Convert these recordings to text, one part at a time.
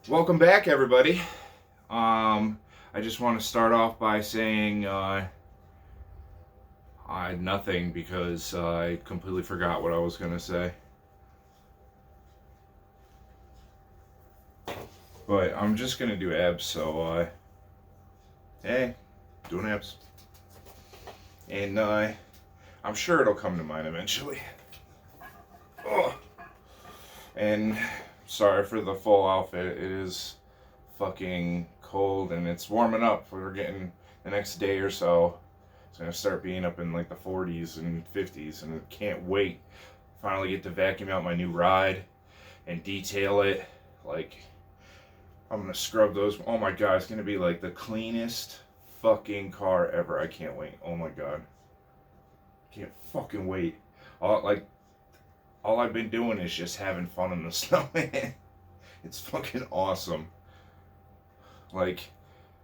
Welcome back, everybody. I just want to start off by saying I had nothing because I completely forgot what I was gonna say. But I'm just gonna do abs, so hey, doing abs, and I'm sure it'll come to mind eventually. Oh, and sorry for the full outfit. It is fucking cold and it's warming up. We're getting the next day or so. It's gonna start being up in like the 40s and 50s, and I can't wait. Finally get to vacuum out my new ride and detail it. Like I'm gonna scrub those. Oh my god, it's gonna be like the cleanest fucking car ever. I can't wait. Oh my god, can't fucking wait. All I've been doing is just having fun in the snow, man. It's fucking awesome. Like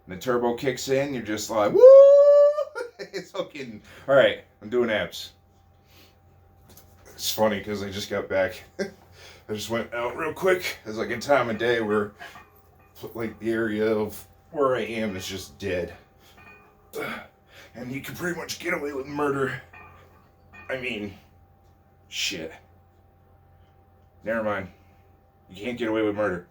the turbo kicks in, you're just like, woo! It's fucking. All right, I'm doing abs. It's funny because I just got back. I just went out real quick. It's like a time of day where, like, the area of where I am is just dead, and you can pretty much get away with murder. I mean, shit. Never mind. You can't get away with murder.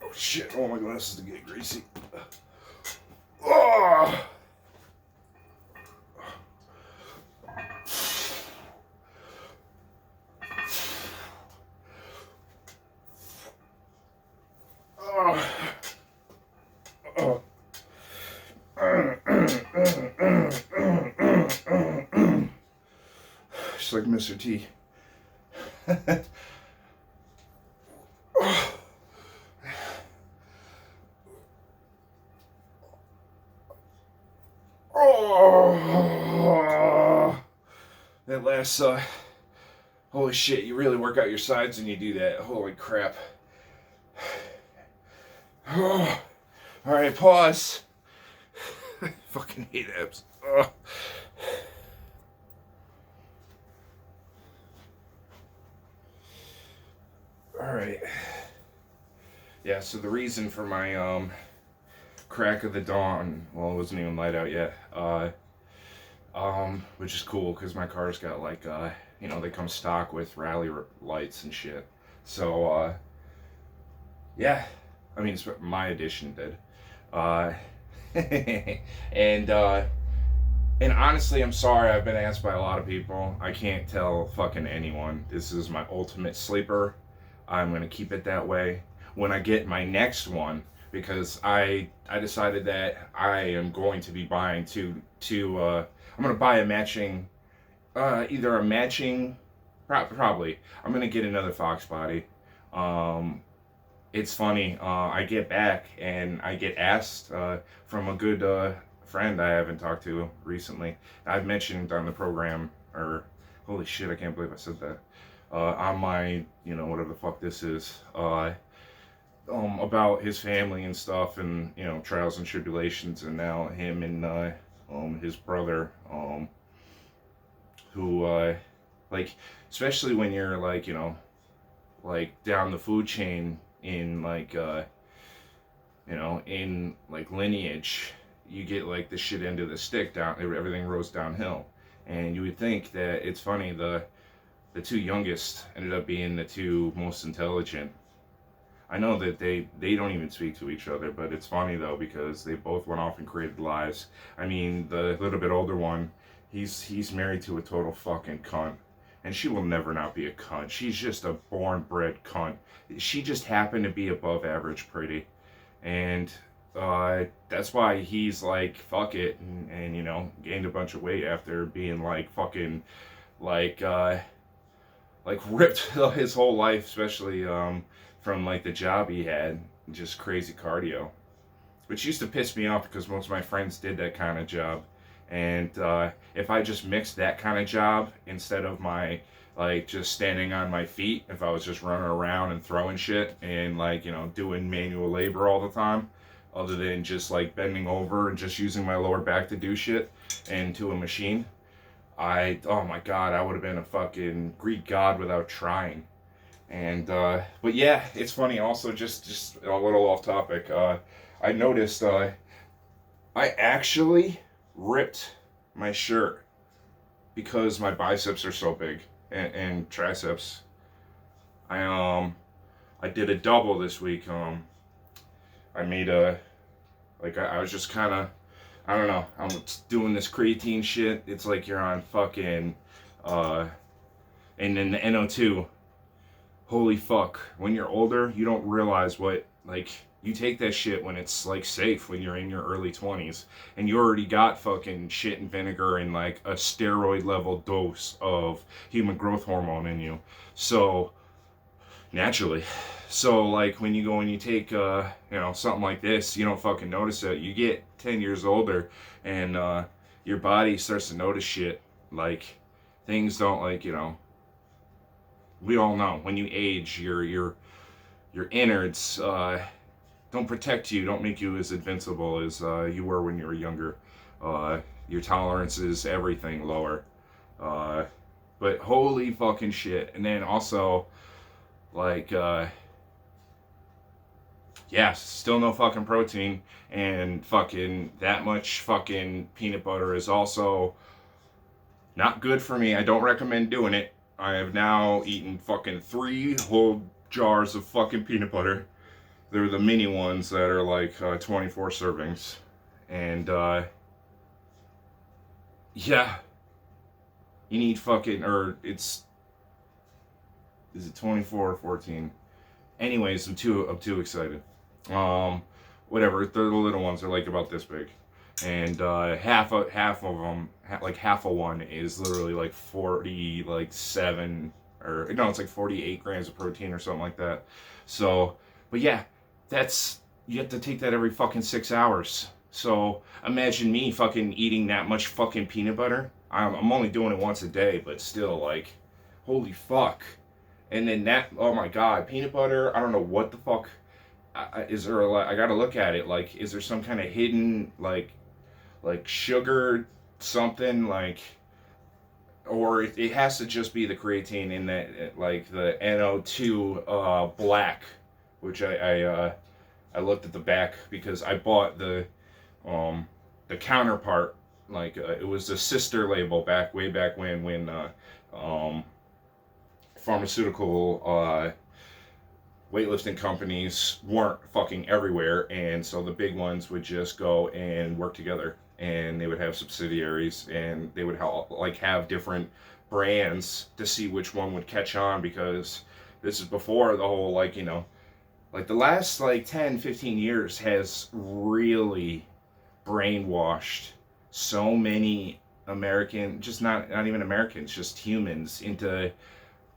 Oh shit! Oh, my glasses to get greasy. Oh. Oh. Oh. Just like Mr. T. Oh, that last holy shit, you really work out your sides when you do that. Holy crap. Oh, all right, pause. I fucking hate abs. Oh. All right. Yeah, so the reason for my crack of the dawn, well, it wasn't even light out yet. Which is cool because my car's got like they come stock with rally lights and shit. So yeah, I mean my edition did. Uh, and and honestly, I'm sorry. I've been asked by a lot of people. I can't tell fucking anyone. This is my ultimate sleeper. I'm gonna keep it that way. When I get my next one, because I decided that I am going to be buying I'm gonna buy a matching either a matching probably I'm gonna get another Fox body. Um, it's funny. I get back and I get asked from a good friend I haven't talked to recently. I've mentioned on the program, or holy shit, I can't believe I said that. On my, whatever the fuck this is, about his family and stuff, and trials and tribulations, and now him and his brother, who like, especially when you're like, like down the food chain in like in like lineage, you get like the shit end of the stick down. Everything rolls downhill, and you would think that it's funny. The two youngest ended up being the two most intelligent. I know that they don't even speak to each other, but it's funny though because they both went off and created lives. I mean, the little bit older one, he's married to a total fucking cunt, and she will never not be a cunt. She's just a born bred cunt. She just happened to be above average pretty, and that's why he's like fuck it, and gained a bunch of weight after being like fucking like ripped his whole life, especially from like the job he had, just crazy cardio, which used to piss me off because most of my friends did that kind of job, And if I just mixed that kind of job instead of my like just standing on my feet, if I was just running around and throwing shit and like, you know, doing manual labor all the time, other than just like bending over and just using my lower back to do shit into a machine, oh my god, I would have been a fucking Greek god without trying. And but yeah, it's funny also, just a little off topic. I noticed I actually ripped my shirt because my biceps are so big and triceps. I did a double this week. I made a like I was just kind of, I don't know. I'm doing this creatine shit. It's like you're on fucking and then the NO2. Holy fuck. When you're older, you don't realize what, like, you take that shit when it's like safe when you're in your early 20s and you already got fucking shit and vinegar and like a steroid level dose of human growth hormone in you. So naturally, so like when you go and you take you know, something like this, you don't fucking notice it. You get 10 years older and your body starts to notice shit, like things don't, like, you know, we all know when you age your innards don't protect you, don't make you as invincible as you were when you were younger. Your tolerance is everything lower. But holy fucking shit. And then also, like, yeah, still no fucking protein. And fucking that much fucking peanut butter is also not good for me. I don't recommend doing it. I have now eaten fucking 3 whole jars of fucking peanut butter. They're the mini ones that are like 24 servings. And yeah, you need fucking, or is it 24 or 14? Anyways, I'm too excited. Whatever, the little ones are like about this big. And half of them, like half of one is literally like 47, or no, it's like 48 grams of protein or something like that. So, but yeah, you have to take that every fucking 6 hours. So imagine me fucking eating that much fucking peanut butter. I'm only doing it once a day, but still, like, holy fuck. And then that, oh my god, peanut butter, I don't know what the fuck. Is there I gotta look at it, like, is there some kind of hidden, like sugar something, like, or it has to just be the creatine in that, like the NO2 black, which I looked at the back because I bought the counterpart, like it was the sister label way back when pharmaceutical weightlifting companies weren't fucking everywhere, and so the big ones would just go and work together, and they would have subsidiaries, and they would have different brands to see which one would catch on, because this is before the whole, like, you know, like the last like 10-15 years has really brainwashed so many American, just not even Americans, just humans, into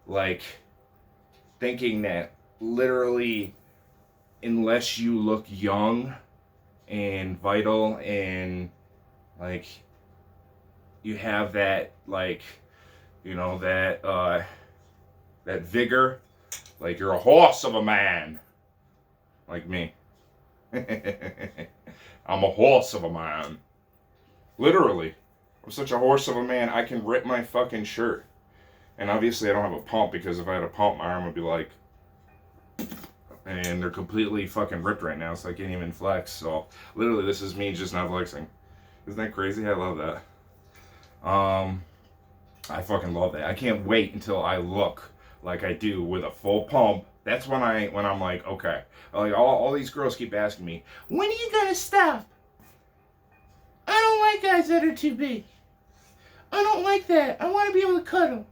like thinking that literally, unless you look young and vital and like you have that, like, you know, that vigor, like you're a horse of a man, like me. I'm a horse of a man. Literally. I'm such a horse of a man, I can rip my fucking shirt. And obviously I don't have a pump, because if I had a pump, my arm would be like, and they're completely fucking ripped right now, so I can't even flex. So literally, this is me just not flexing. Isn't that crazy? I love that. I fucking love that. I can't wait until I look like I do with a full pump. That's when I'm like, okay. Like all these girls keep asking me, when are you gonna stop? I don't like guys that are too big. I don't like that. I want to be able to cuddle.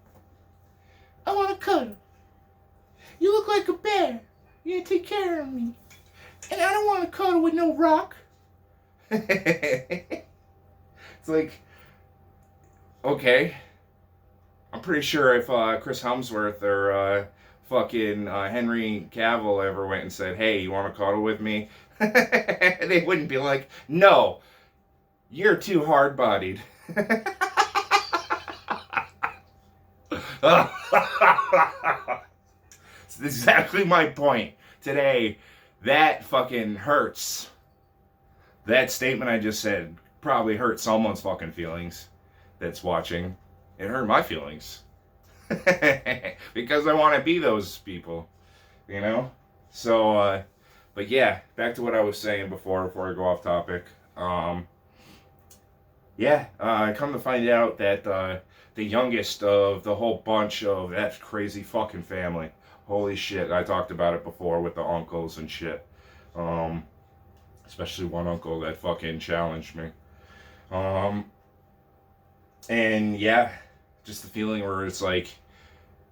I want to cuddle. You look like a bear. You gotta take care of me. And I don't want to cuddle with no rock. It's like, okay. I'm pretty sure if Chris Hemsworth or fucking Henry Cavill ever went and said, hey, you want to cuddle with me? They wouldn't be like, no. You're too hard-bodied. It's exactly my point. Today, that fucking hurts. That statement I just said probably hurt someone's fucking feelings that's watching. It hurt my feelings. Because I want to be those people, you know? So, but yeah, back to what I was saying before I go off topic. Yeah, I come to find out that the youngest of the whole bunch of that crazy fucking family. Holy shit, I talked about it before with the uncles and shit. Especially one uncle that fucking challenged me. And yeah, just the feeling where it's like,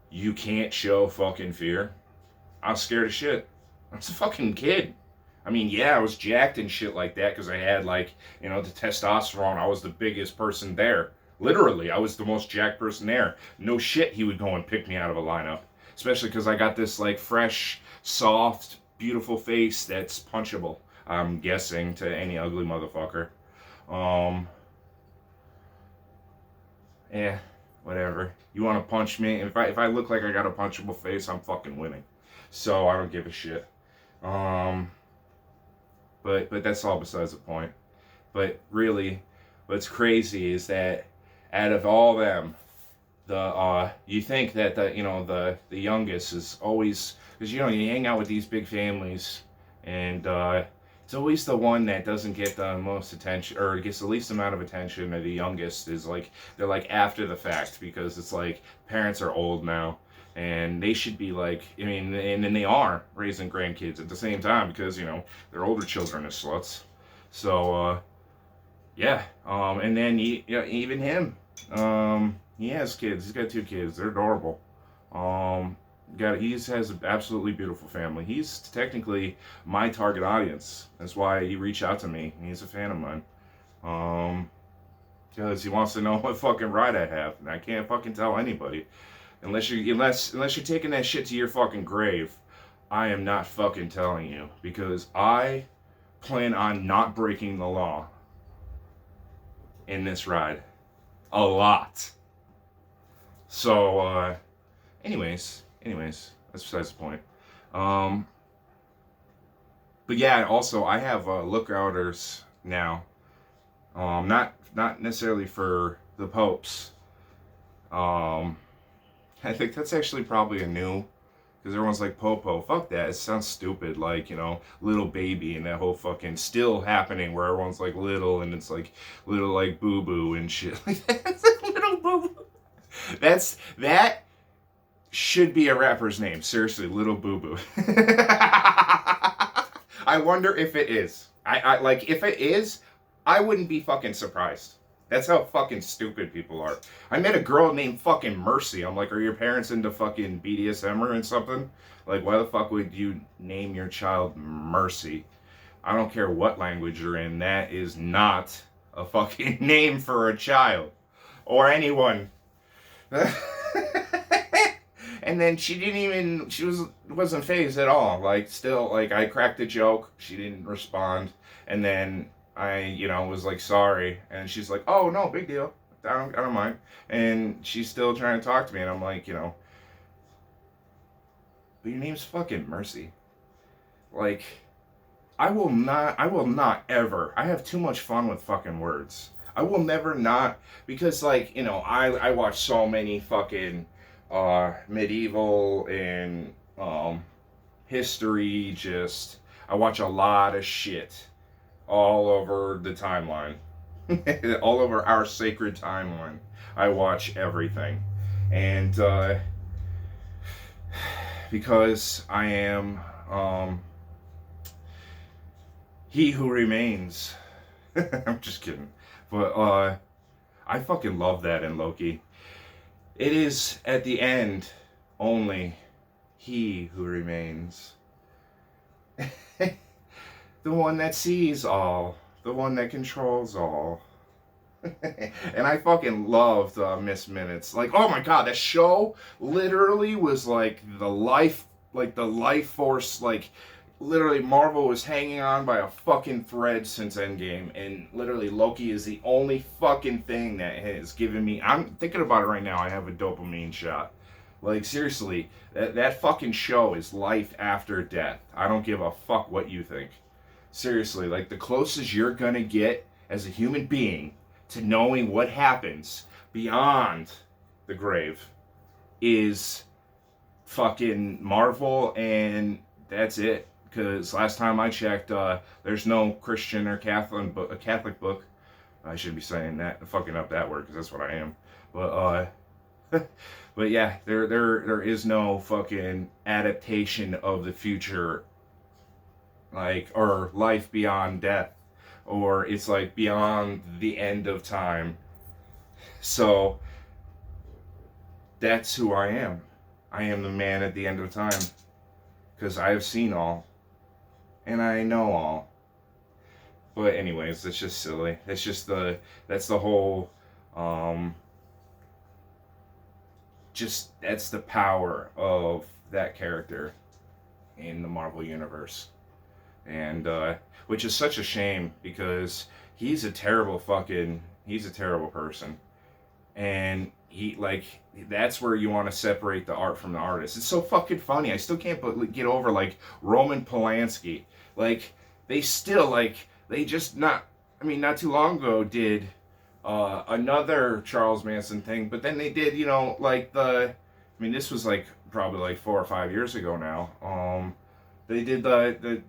you can't show fucking fear. I was scared of shit. I was a fucking kid. I mean, yeah, I was jacked and shit like that because I had, like, you know, the testosterone. I was the biggest person there. Literally, I was the most jacked person there. No shit, he would go and pick me out of a lineup. Especially because I got this, like, fresh, soft, beautiful face that's punchable, I'm guessing, to any ugly motherfucker. Yeah, whatever. You want to punch me? If I look like I got a punchable face, I'm fucking winning. So I don't give a shit. But that's all besides the point. But really, what's crazy is that out of all them, you think that the youngest is always, because you hang out with these big families, and it's always the one that doesn't get the most attention or gets the least amount of attention. Or the youngest is like, they're like after the fact, because it's like parents are old now. And they should be like, I mean, and then they are raising grandkids at the same time because, their older children are sluts. So, yeah. And then even him, he has kids. He's got 2 kids. They're adorable. He has an absolutely beautiful family. He's technically my target audience. That's why he reached out to me. He's a fan of mine. Because he wants to know what fucking ride I have, and I can't fucking tell anybody. Unless you're taking that shit to your fucking grave, I am not fucking telling you, because I plan on not breaking the law in this ride. A lot. So, anyways, that's besides the point. But yeah, also I have lookouters now. Not necessarily for the popes. I think that's actually probably a new, because everyone's like, Popo, fuck that, it sounds stupid, like, little baby, and that whole fucking still happening where everyone's like little, and it's like little like boo-boo and shit like that. It's like little boo-boo. That should be a rapper's name, seriously, Little Boo-Boo. I wonder if it is. I like, if it is, I wouldn't be fucking surprised. That's how fucking stupid people are. I met a girl named fucking Mercy. I'm like, are your parents into fucking BDSM or something? Like, why the fuck would you name your child Mercy? I don't care what language you're in. That is not a fucking name for a child. Or anyone. And then she wasn't fazed at all. Like, still, like, I cracked a joke. She didn't respond. And then I, was like, sorry. And she's like, oh, no, big deal. I don't mind. And she's still trying to talk to me. And I'm like, but your name's fucking Mercy. Like, I will not ever. I have too much fun with fucking words. I will never not, because, like, I watch so many fucking medieval and history, I watch a lot of shit all over the timeline. All over our sacred timeline. I watch everything. And because I am he who remains. I'm just kidding. But I fucking love that in Loki. It is at the end only he who remains. The one that sees all. The one that controls all. And I fucking loved Miss Minutes. Like, oh my god, that show literally was like the life force, like, literally Marvel was hanging on by a fucking thread since Endgame, and literally Loki is the only fucking thing that has given me. I'm thinking about it right now. I have a dopamine shot. Like seriously, that fucking show is life after death. I don't give a fuck what you think. Seriously, like the closest you're gonna get as a human being to knowing what happens beyond the grave is fucking Marvel, and that's it. Because last time I checked, there's no Christian or Catholic book. I should be saying that, fucking up that word, because that's what I am. But but yeah, there is no fucking adaptation of the future, like, or life beyond death, or it's like beyond the end of time. So that's who I am. I am the man at the end of time, because I have seen all, and I know all. But anyways, that's just silly. That's the whole, that's the power of that character in the Marvel Universe. And, which is such a shame, because he's a terrible person. And that's where you want to separate the art from the artist. It's so fucking funny. I still can't get over, like, Roman Polanski. Like, they just not too long ago did another Charles Manson thing, but then they did, this was like probably like 4 or 5 years ago now. They did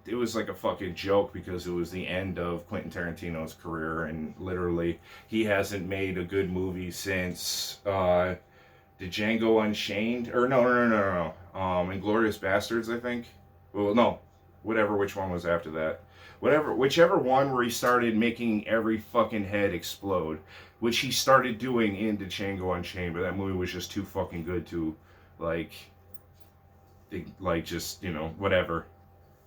it was like a fucking joke, because it was the end of Quentin Tarantino's career, and literally he hasn't made a good movie since Django Unchained, or no, Inglourious Bastards, I think. Well, no, which one was after that? Whichever one where he started making every fucking head explode, which he started doing in Django Unchained, but that movie was just too fucking good to, just, whatever.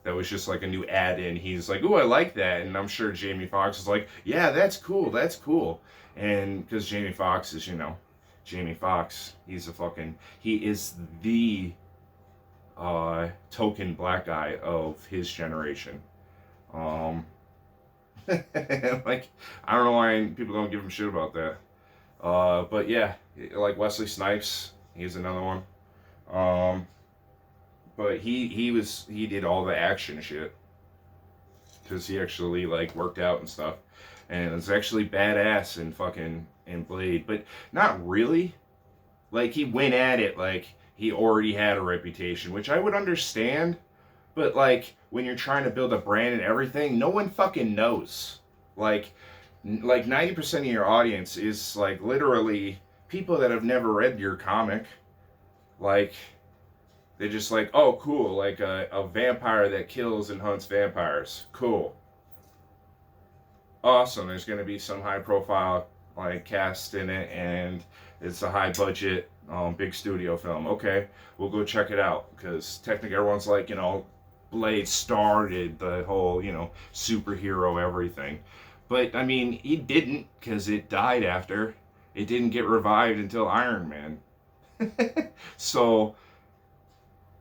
That was just like a new add-in. He's like, ooh, I like that. And I'm sure Jamie Foxx is like, yeah, that's cool. And because Jamie Foxx is, Jamie Foxx, he is the token black guy of his generation. Like, I don't know why people don't give him shit about that. But yeah, like Wesley Snipes, he's another one. But he did all the action shit, because he actually worked out and stuff, and it's actually badass in Blade, but not really. Like, he went at it like he already had a reputation, which I would understand, but when you're trying to build a brand and everything, no one fucking knows. Like 90% of your audience is literally people that have never read your comic. They're just oh, cool, a vampire that kills and hunts vampires. Cool. Awesome. There's going to be some high profile cast in it, and it's a high budget, big studio film. Okay, we'll go check it out, because technically everyone's Blade started the whole, superhero everything. But, he didn't, because it died after. It didn't get revived until Iron Man. So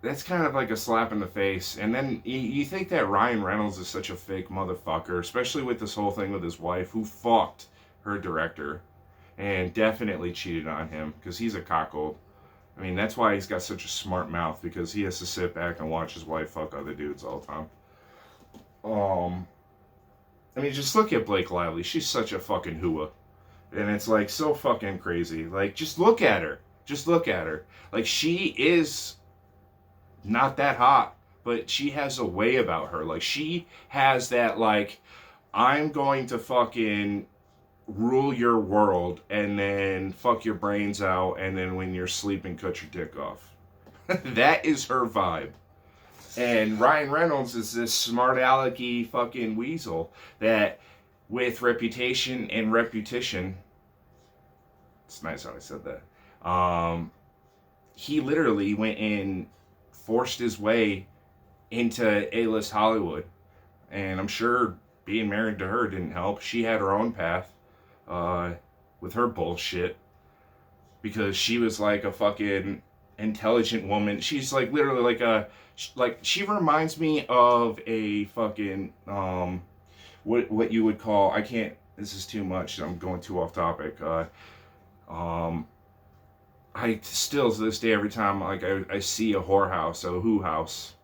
that's kind of like a slap in the face. And then you think that Ryan Reynolds is such a fake motherfucker, especially with this whole thing with his wife, who fucked her director and definitely cheated on him, because he's a cuckold. That's why he's got such a smart mouth, because he has to sit back and watch his wife fuck other dudes all the time. Just look at Blake Lively. She's such a fucking hooah. And it's so fucking crazy. Just look at her. She is not that hot, but she has a way about her. She has that, I'm going to fucking rule your world and then fuck your brains out, and then when you're sleeping, cut your dick off. That is her vibe. And Ryan Reynolds is this smart alecky fucking weasel that, with reputation and repetition, it's nice how I said that, he literally went and forced his way into A-list Hollywood. And I'm sure being married to her didn't help. She had her own path with her bullshit, because she was a fucking intelligent woman. She's like literally like she reminds me of a fucking what you would call, I can't, this is too much, I'm going too off topic. Um I still to this day, every time like I see a whorehouse, a who house,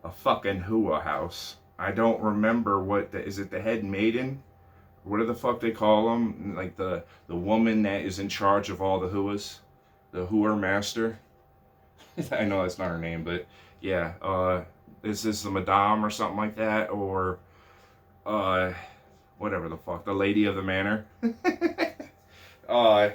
a fucking hua house. I don't remember what the, is it the head maiden? What do the fuck they call them? Like the woman that is in charge of all the huas, the hooer master. I know that's not her name, but yeah. Is this the madame or something like that, or uh, whatever the fuck, the lady of the manor? uh,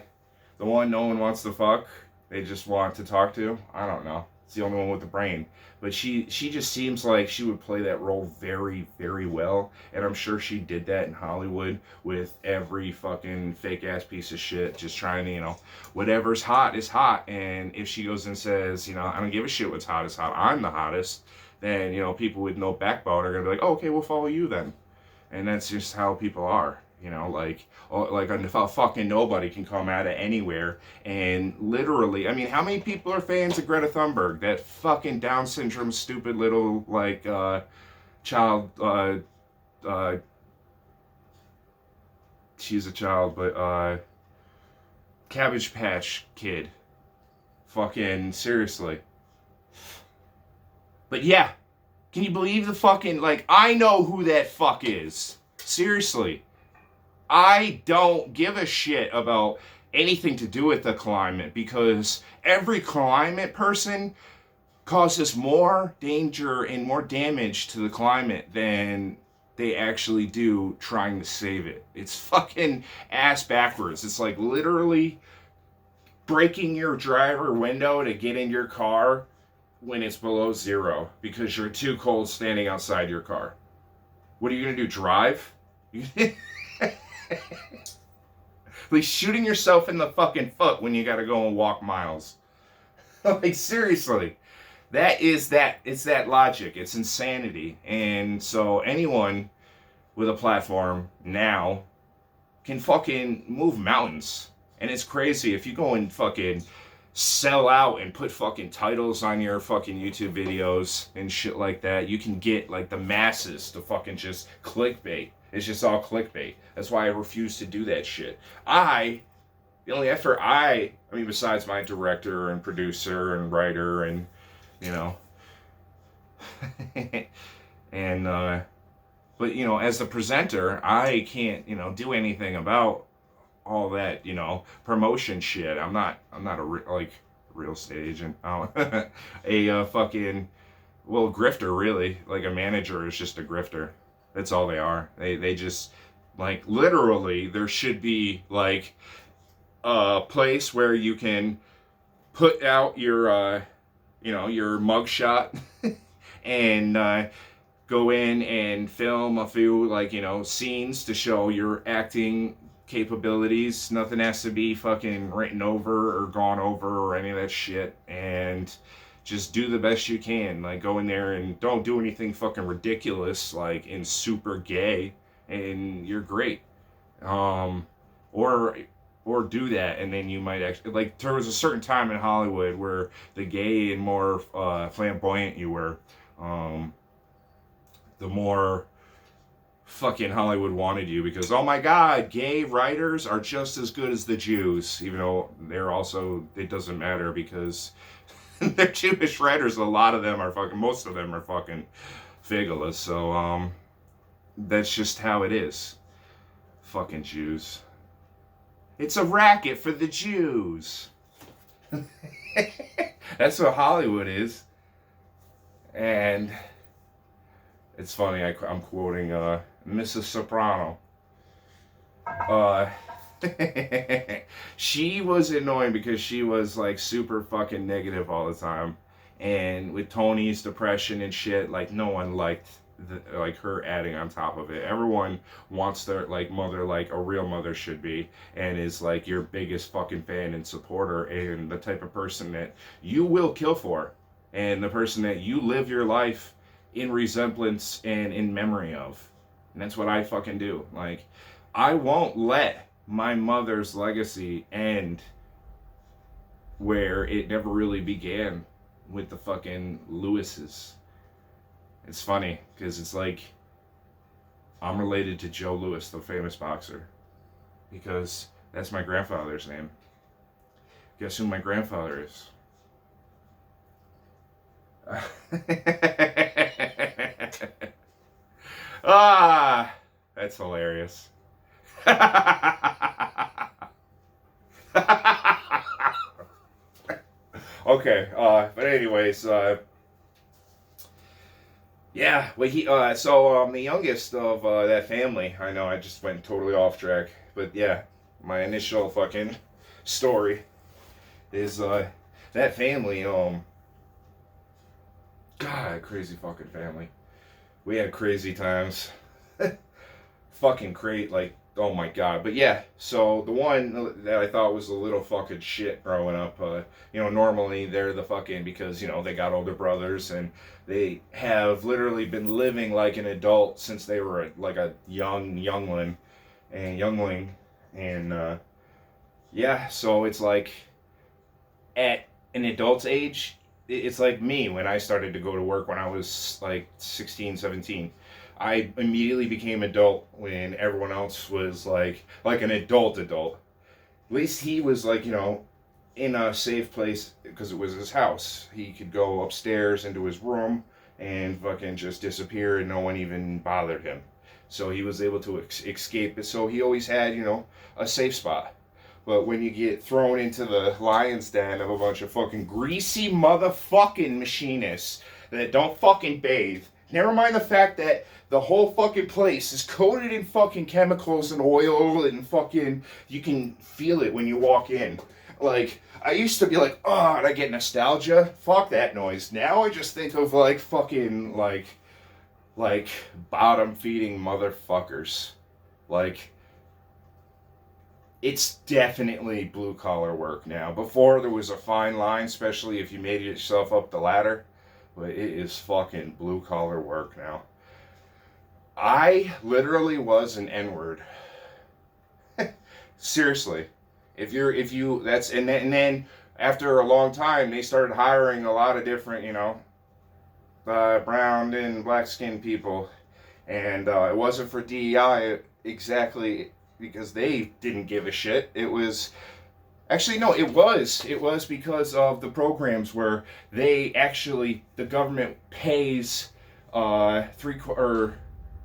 the one no one wants to fuck. They just want to talk to. I don't know. It's the only one with the brain. But she just seems like she would play that role very, very well. And I'm sure she did that in Hollywood with every fucking fake ass piece of shit. Just trying to, whatever's hot is hot. And if she goes and says, I don't give a shit what's hot is hot, I'm the hottest, then, people with no backbone are going to be like, oh, okay, we'll follow you then. And that's just how people are. Like a fucking nobody can come out of anywhere and literally, I mean, how many people are fans of Greta Thunberg? That fucking Down syndrome, stupid little, like, child, she's a child, but, Cabbage Patch Kid. Fucking, seriously. But yeah, can you believe the fucking, like, I know who that fuck is. Seriously. I don't give a shit about anything to do with the climate, because every climate person causes more danger and more damage to the climate than they actually do trying to save it. It's fucking ass backwards. It's like literally breaking your driver window to get in your car when it's below zero because you're too cold standing outside your car. What are you gonna do, drive? Like shooting yourself in the fucking foot when you gotta go and walk miles. Like seriously. It's that logic. It's insanity. And so anyone with a platform now can fucking move mountains. And it's crazy. If you go and fucking sell out and put fucking titles on your fucking YouTube videos and shit like that, you can get like the masses to fucking just clickbait. It's just all clickbait. That's why I refuse to do that shit. The only effort I mean, besides my director and producer and writer and, and, but, as the presenter, I can't, do anything about all that, promotion shit. I'm not a real estate agent. Oh, a fucking, well, grifter, really. Like a manager is just a grifter. That's all they are. They just, like, literally, there should be, like, a place where you can put out your, your mugshot and go in and film a few, like, scenes to show your acting capabilities. Nothing has to be fucking written over or gone over or any of that shit. And just do the best you can. Like, go in there and don't do anything fucking ridiculous, like, in super gay, and you're great. Or do that, and then you might actually, like, there was a certain time in Hollywood where the gay and more flamboyant you were, the more fucking Hollywood wanted you, because, oh my god, gay writers are just as good as the Jews, even though they're also, it doesn't matter, because they're Jewish writers. Most of them are fucking figulous, so, that's just how it is. Fucking Jews. It's a racket for the Jews. That's what Hollywood is. And it's funny, I'm quoting Mrs. Soprano. She was annoying because she was like super fucking negative all the time. And with Tony's depression and shit, like no one liked like her adding on top of it. Everyone wants their like mother like a real mother should be, and is like your biggest fucking fan and supporter, and the type of person that you will kill for, and the person that you live your life in resemblance and in memory of. And that's what I fucking do. Like, I won't let my mother's legacy end where it never really began with the fucking Lewises. It's funny because it's like I'm related to Joe Louis, the famous boxer, because that's my grandfather's name. Guess who my grandfather is? Ah, that's hilarious. Okay, but anyways, yeah, well, the youngest of that family, I know I just went totally off track, but yeah, my initial fucking story is, that family, God, crazy fucking family. We had crazy times. Fucking great, like, oh my god. But yeah, so the one that I thought was a little fucking shit growing up, normally they're the fucking, because, they got older brothers and they have literally been living like an adult since they were like a youngling. And, yeah, so it's like at an adult's age, it's like me when I started to go to work when I was like 16, 17. I immediately became adult when everyone else was like an adult. At least he was like, in a safe place because it was his house. He could go upstairs into his room and fucking just disappear and no one even bothered him. So he was able to escape it. So he always had, a safe spot. But when you get thrown into the lion's den of a bunch of fucking greasy motherfucking machinists that don't fucking bathe, never mind the fact that the whole fucking place is coated in fucking chemicals and oil and fucking, you can feel it when you walk in. Like, I used to be like, oh, and I get nostalgia. Fuck that noise. Now I just think of like fucking like bottom feeding motherfuckers. Like, it's definitely blue collar work now. Before there was a fine line, especially if you made yourself up the ladder. But it is fucking blue collar work now. I literally was an N-word. Seriously. And then after a long time, they started hiring a lot of different, brown and black skinned people. And it wasn't for DEI exactly because they didn't give a shit. It was actually no, it was. It was because of the programs where the government pays or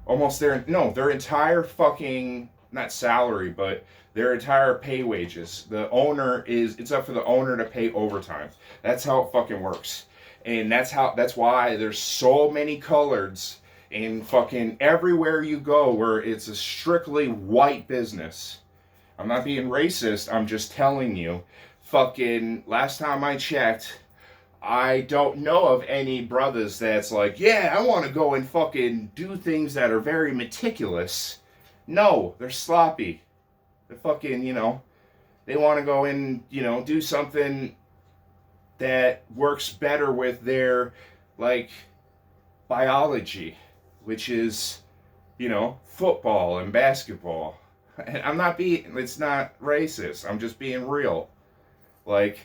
almost their entire fucking, not salary, but their entire pay wages. It's up for the owner to pay overtime. That's how it fucking works. And that's why there's so many coloreds in fucking everywhere you go where it's a strictly white business. I'm not being racist, I'm just telling you. Fucking last time I checked, I don't know of any brothers that's like, yeah, I want to go and fucking do things that are very meticulous. No, they're sloppy. They're fucking, they want to go and, do something that works better with their, like, biology, which is, football and basketball. And it's not racist. I'm just being real. Like,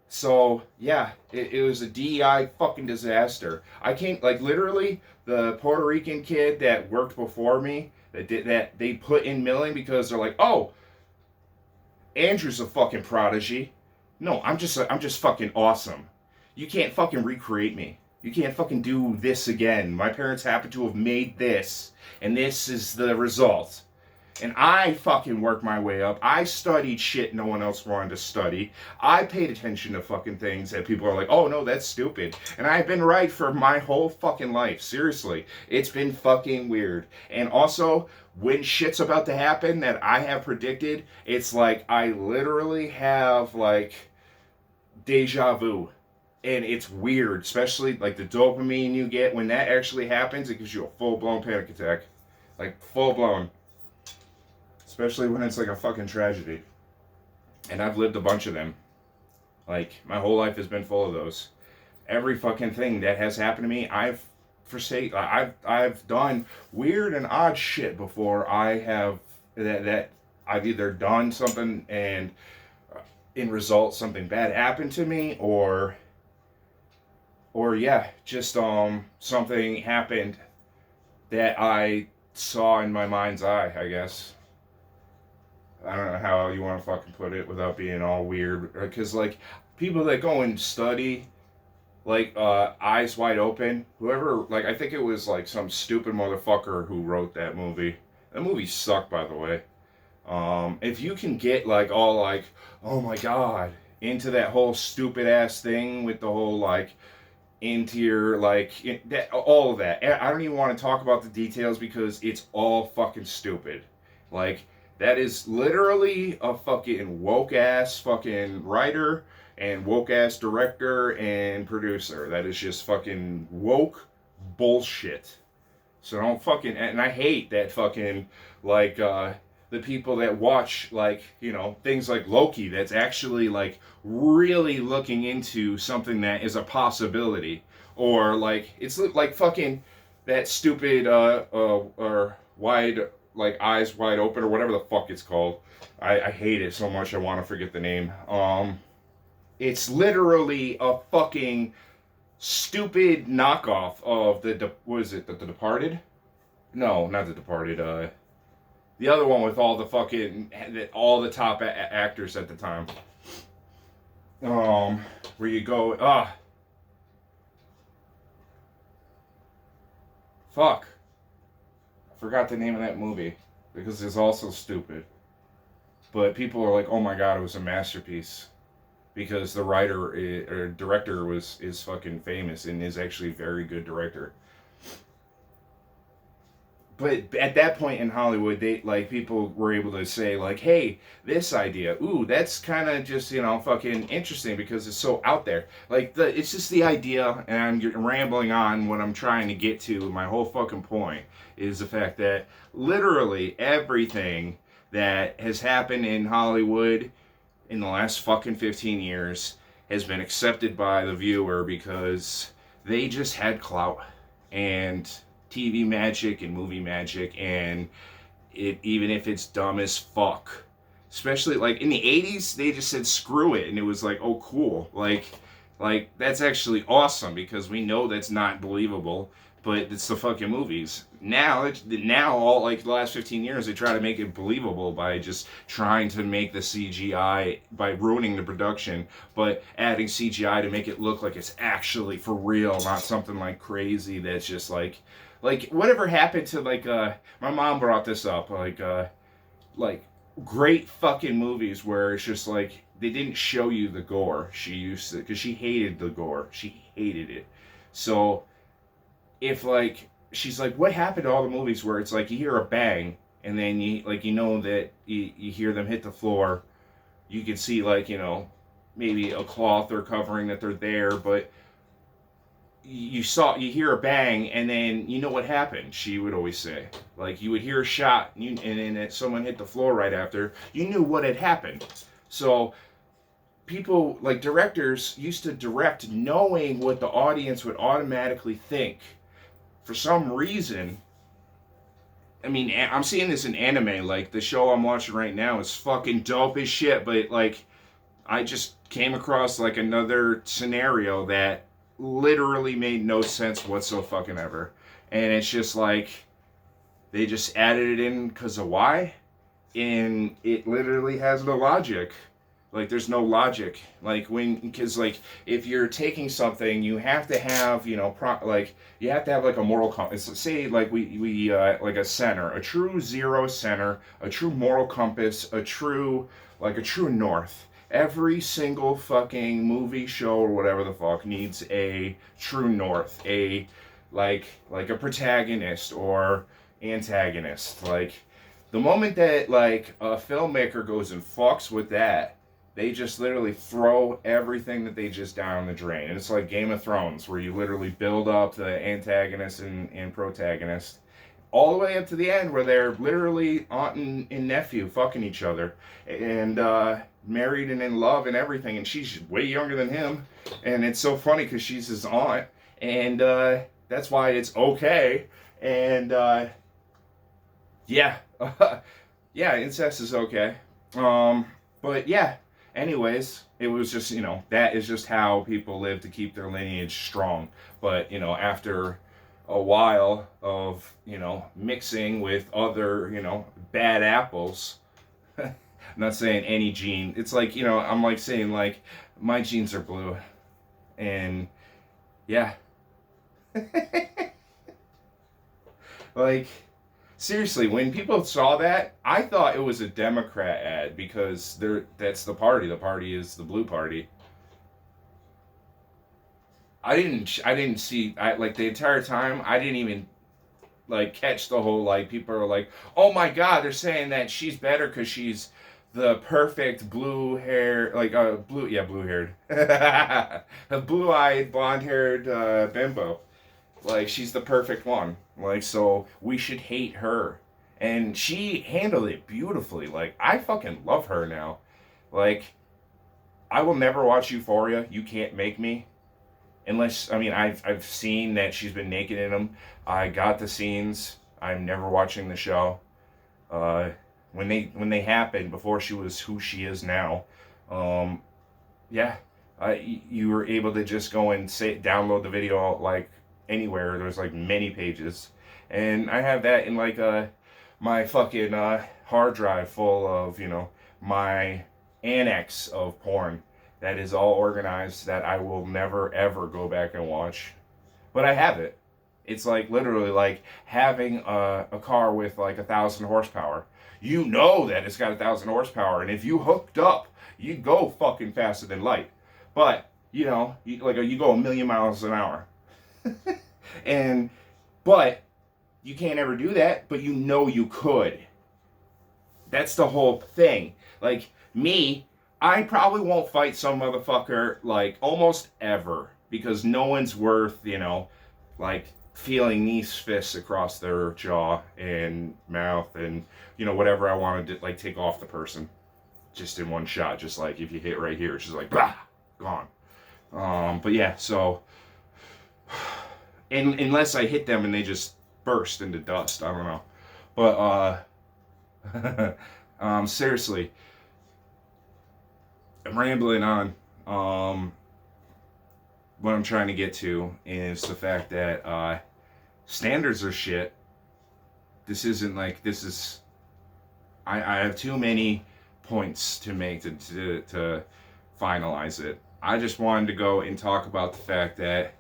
so, yeah, it was a DEI fucking disaster. I can't, like, literally, the Puerto Rican kid that worked before me, that they put in milling because they're like, oh, Andrew's a fucking prodigy. No, I'm just fucking awesome. You can't fucking recreate me. You can't fucking do this again. My parents happen to have made this, and this is the result. And I fucking worked my way up. I studied shit no one else wanted to study. I paid attention to fucking things that people are like, oh no, that's stupid. And I've been right for my whole fucking life. Seriously. It's been fucking weird. And also, when shit's about to happen that I have predicted, it's like I literally have like deja vu. And it's weird, especially like the dopamine you get when that actually happens. It gives you a full-blown panic attack. Like, full-blown. Especially when it's like a fucking tragedy. And I've lived a bunch of them. Like, my whole life has been full of those. Every fucking thing that has happened to me, I've done weird and odd shit before I have that I've either done something and in result something bad happened to me, or yeah, just something happened that I saw in my mind's eye, I guess. I don't know how you want to fucking put it without being all weird. Because, like, people that go and study, like, Eyes Wide Open, whoever, like, I think it was, like, some stupid motherfucker who wrote that movie. That movie sucked, by the way. If you can get, like, all, like, oh my god, into that whole stupid ass thing with the whole, like, into your like that, all of that. I don't even want to talk about the details because it's all fucking stupid. Like that is literally a fucking woke ass fucking writer and woke ass director and producer. That is just fucking woke bullshit. So don't fucking, and I hate that fucking like the people that watch like things like Loki that's actually like really looking into something that is a possibility, or like it's like fucking that stupid or wide like Eyes Wide Open or whatever the fuck it's called. I hate it so much I want to forget the name. It's literally a fucking stupid knockoff of what is it, the Departed? No, not the Departed. The other one with all the fucking all the top actors at the time. Where you go? Fuck. I forgot the name of that movie because it's also stupid. But people are like, "Oh my god, it was a masterpiece." Because the writer or director is fucking famous and is actually a very good director. But at that point in Hollywood, they like people were able to say like, "Hey, this idea, ooh, that's kind of just fucking interesting because it's so out there." Like it's just the idea, and I'm rambling on. What I'm trying to get to, my whole fucking point is the fact that literally everything that has happened in Hollywood in the last fucking 15 years has been accepted by the viewer because they just had clout and TV magic and movie magic, and even if it's dumb as fuck. Especially like in the 80s, they just said screw it, and it was like, oh cool, like that's actually awesome because we know that's not believable, but it's the fucking movies. Now all like the last 15 years, they try to make it believable by just trying to make the CGI by ruining the production, but adding CGI to make it look like it's actually for real, not something like crazy that's just like whatever happened to like my mom brought this up like great fucking movies where it's just like they didn't show you the gore. She used to because she hated the gore. She hated it. So if like she's like, what happened to all the movies where it's like you hear a bang and then you know that you hear them hit the floor, you can see like maybe a cloth or covering that they're there, but you hear a bang and then you know what happened. She would always say like you would hear a shot and then someone hit the floor right after, you knew what had happened. So people like directors used to direct knowing what the audience would automatically think. For some reason, I mean, I'm seeing this in anime. Like the show I'm watching right now is fucking dope as shit, but like I just came across like another scenario that literally made no sense whatsoever. And it's just like they just added it in because of why, and it literally has no logic. Like there's no logic. Like because like if you're taking something, you have to have like you have to have like a moral compass. Say like we like a center, a true zero center, a true moral compass, a true north. Every single fucking movie, show, or whatever the fuck needs a true north, a like a protagonist or antagonist. Like the moment that like a filmmaker goes and fucks with that, they just literally throw everything that they just down the drain. And it's like Game of Thrones, where you literally build up the antagonist and protagonist all the way up to the end where they're literally aunt and nephew fucking each other and married and in love and everything, and she's way younger than him, and it's so funny because she's his aunt, and that's why it's okay. And yeah, yeah, incest is okay. But yeah, Anyways, it was just, that is just how people live to keep their lineage strong. But, after a while of, mixing with other, bad apples, I'm not saying any gene. It's like, I'm like saying, like, my genes are blue. And, yeah. Like, seriously, when people saw that, I thought it was a Democrat ad because that's the party. The party is the blue party. I didn't see, like, the entire time, I didn't even, like, catch the whole, like, people are like, oh my god, they're saying that she's better because she's the perfect blue hair, like, blue haired, a blue eyed, blonde haired bimbo. Like, she's the perfect one. Like, so we should hate her. And she handled it beautifully. Like, I fucking love her now. Like, I will never watch Euphoria. You can't make me. Unless, I mean, I've seen that she's been naked in them. I got the scenes. I'm never watching the show. When they happened before she was who she is now, yeah, you were able to just go and download the video like anywhere. There's like many pages, and I have that in like my fucking hard drive full of my annex of porn that is all organized that I will never ever go back and watch, but I have it. It's like literally like having a car with like 1,000 horsepower. You know that it's got 1,000 horsepower, and if you hooked up, you go fucking faster than light. But you go a million miles an hour. And but you can't ever do that, but you could. That's the whole thing. Like me, I probably won't fight some motherfucker like almost ever because no one's worth, like feeling these fists across their jaw and mouth and whatever I want to like take off the person just in one shot. Just like if you hit right here, it's just like bah, gone. But yeah, so unless I hit them and they just burst into dust, I don't know. But seriously, I'm rambling on. What I'm trying to get to is the fact that standards are shit. This isn't like this is. I have too many points to make to finalize it. I just wanted to go and talk about the fact that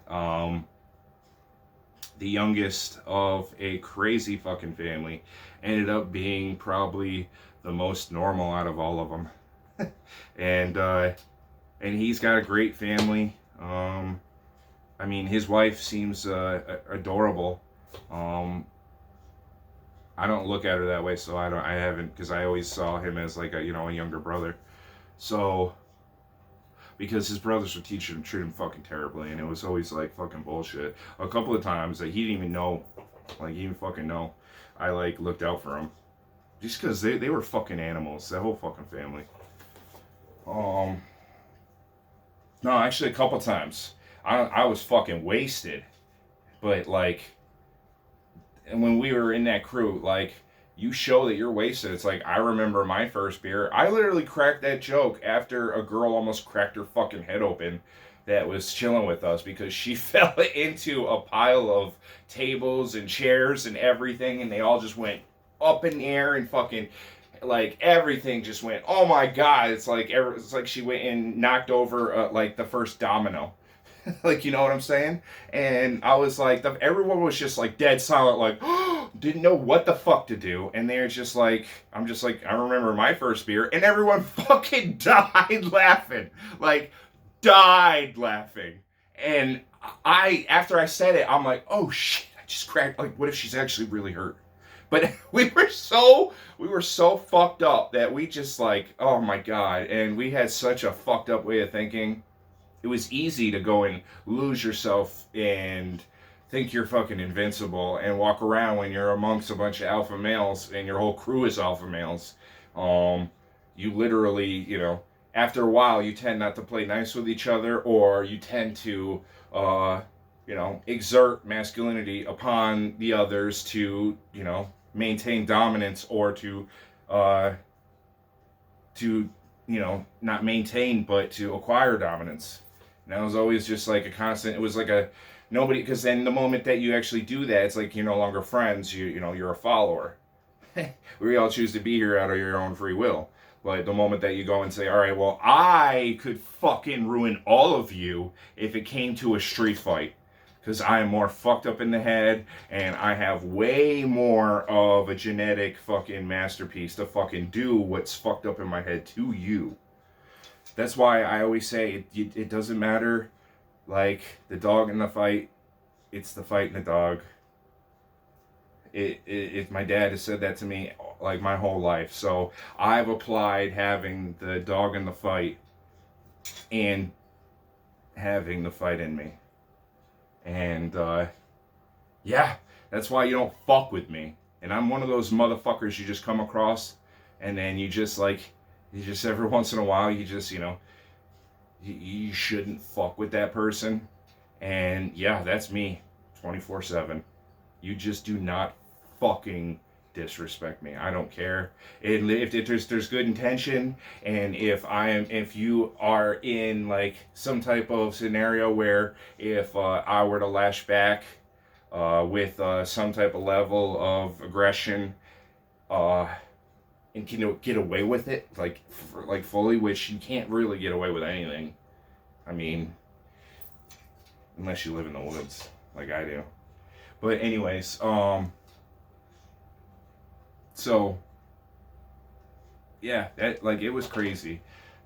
the youngest of a crazy fucking family ended up being probably the most normal out of all of them. And he's got a great family. I mean, his wife seems adorable. I don't look at her that way, so I haven't, because I always saw him as like a younger brother. So, because his brothers would treat him fucking terribly, and it was always like fucking bullshit. A couple of times that he didn't even know, like he didn't fucking know, I like looked out for him, just because they were fucking animals, that whole fucking family. No, actually a couple times. I was fucking wasted, but like, and when we were in that crew, like, you show that you're wasted. It's like, I remember my first beer. I literally cracked that joke after a girl almost cracked her fucking head open that was chilling with us because she fell into a pile of tables and chairs and everything, and they all just went up in the air and fucking, like, everything just went, oh my god. It's like she went and knocked over like the first domino. Like, you know what I'm saying? And I was like, everyone was just like dead silent, like, didn't know what the fuck to do. And they're just like, I'm just like, I remember my first beer, and everyone fucking died laughing. Like, died laughing. And after I said it, I'm like, oh shit, I just cracked. Like, what if she's actually really hurt? But we were so fucked up that we just like, oh my god. And we had such a fucked up way of thinking. It was easy to go and lose yourself and think you're fucking invincible and walk around when you're amongst a bunch of alpha males and your whole crew is alpha males. You literally, after a while, you tend not to play nice with each other, or you tend to, exert masculinity upon the others to, maintain dominance or to not maintain, but to acquire dominance. And that was always just like a constant. It was like a nobody, because then the moment that you actually do that, it's like you're no longer friends. You're a follower. We all choose to be here out of your own free will. But the moment that you go and say, all right, well, I could fucking ruin all of you if it came to a street fight. Because I am more fucked up in the head, and I have way more of a genetic fucking masterpiece to fucking do what's fucked up in my head to you. That's why I always say it doesn't matter, like, the dog in the fight, it's the fight in the dog. My dad has said that to me like my whole life. So I've applied having the dog in the fight and having the fight in me. And yeah, that's why you don't fuck with me. And I'm one of those motherfuckers you just come across, and then you just every once in a while you just you shouldn't fuck with that person. And yeah, that's me 24/7. You just do not fucking disrespect me. I don't care. If there's good intention, and if you are in like some type of scenario where if I were to lash back with some type of level of aggression, and get away with it like fully, which you can't really get away with anything. I mean, unless you live in the woods like I do. But anyways, so yeah, that like it was crazy.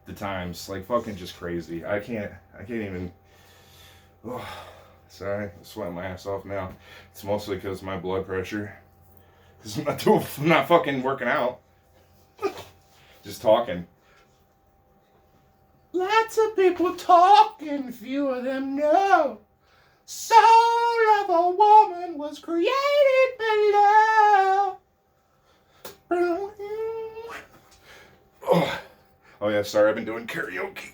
The times, like fucking just crazy. I can't even. Oh, sorry, I'm sweating my ass off now. It's mostly because of my blood pressure. Cause I'm not fucking working out. Just talking. Lots of people talking, few of them know. Soul of a woman was created below. Oh yeah, sorry, I've been doing karaoke.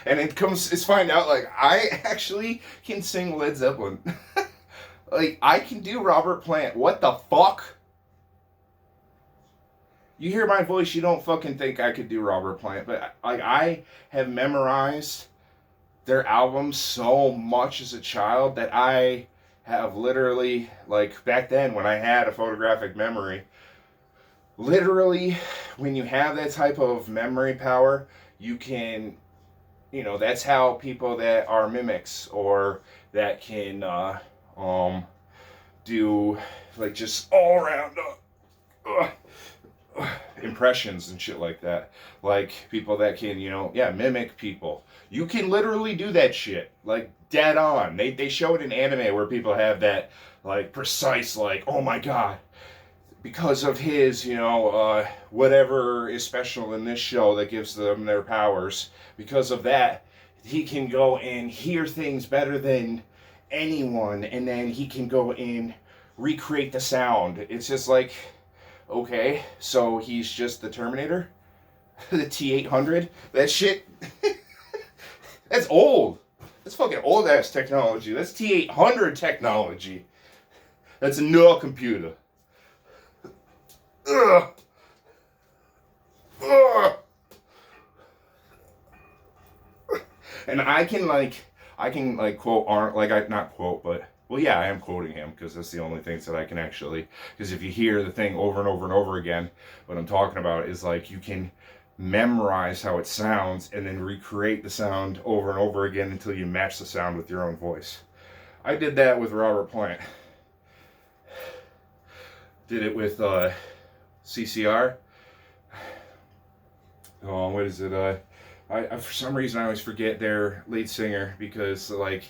And it's find out like I actually can sing Led Zeppelin. Like I can do Robert Plant. What the fuck? You hear my voice, you don't fucking think I could do Robert Plant, but like I have memorized their albums so much as a child that I have literally, like back then when I had a photographic memory, literally when you have that type of memory power, you can, that's how people that are mimics or that can do like just all around impressions and shit like that. Like people that can, mimic people. You can literally do that shit, like dead on. They show it in anime where people have that like precise, like, oh my god, because of his, whatever is special in this show that gives them their powers. Because of that, he can go and hear things better than anyone, and then he can go and recreate the sound. It's just like, okay, so he's just the Terminator? The T-800? That shit? That's old. That's fucking old ass technology. That's T-800 technology. That's a null computer. Ugh. Ugh. And I can quote Arnold, like I not quote, but well, yeah, I am quoting him because that's the only things that I can actually. Because if you hear the thing over and over and over again, what I'm talking about is like you can memorize how it sounds and then recreate the sound over and over again until you match the sound with your own voice. I did that with Robert Plant. Did it with CCR. Oh, what is it? I for some reason I always forget their lead singer because like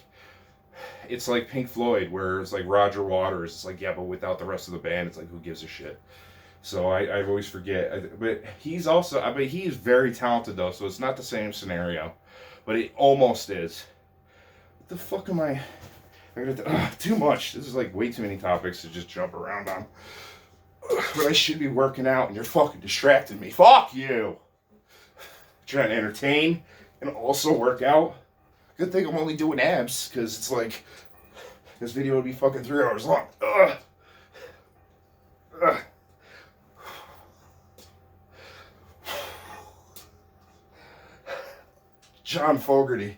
it's like Pink Floyd where it's like Roger Waters. It's like, yeah, but without the rest of the band, it's like, who gives a shit? So I always forget. But he's very talented though, so it's not the same scenario, but it almost is. What the fuck am I too much. This is like way too many topics to just jump around on. But I should be working out and you're fucking distracting me. Fuck you. Trying to entertain and also work out. Good thing I'm only doing abs, because it's like, this video would be fucking 3 hours long. Ugh. John Fogerty.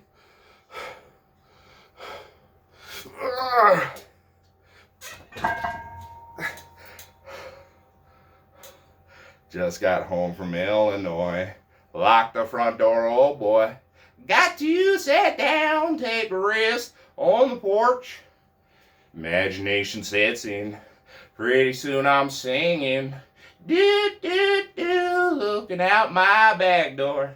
Just got home from Illinois. Locked the front door, oh boy. Got to sit down, take a rest on the porch. Imagination sets in. Pretty soon I'm singing. Do, do, do, looking out my back door.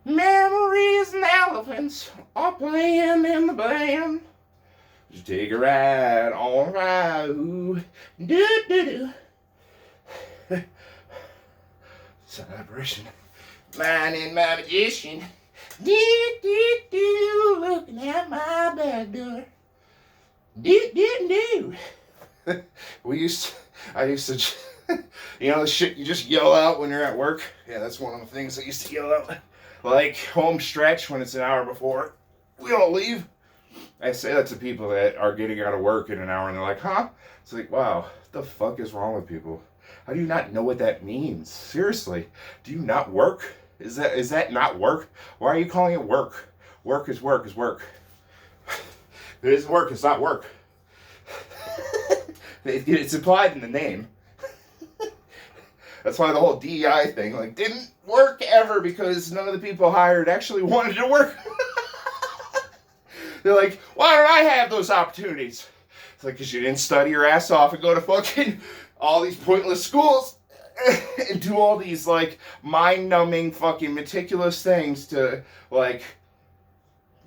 Memories and elephants are playing in the band. Just take a ride on a ride. Ooh. Do, do, do. Celebration. Mine and my magician. Do, do, do, looking at my back door. Do, do, do. I used to, you know the shit you just yell out when you're at work? Yeah, that's one of the things I used to yell out. Like home stretch when it's an hour before we all leave. I say that to people that are getting out of work in an hour and they're like, huh? It's like, wow, what the fuck is wrong with people? How do you not know what that means? Seriously, do you not work? Is that not work? Why are you calling it work? Work is work is work. If it is work, it's not work. It's implied in the name. That's why the whole DEI thing didn't work ever because none of the people hired actually wanted to work. They're like, why don't I have those opportunities? It's like, because you didn't study your ass off and go to fucking all these pointless schools and do all these mind-numbing fucking meticulous things to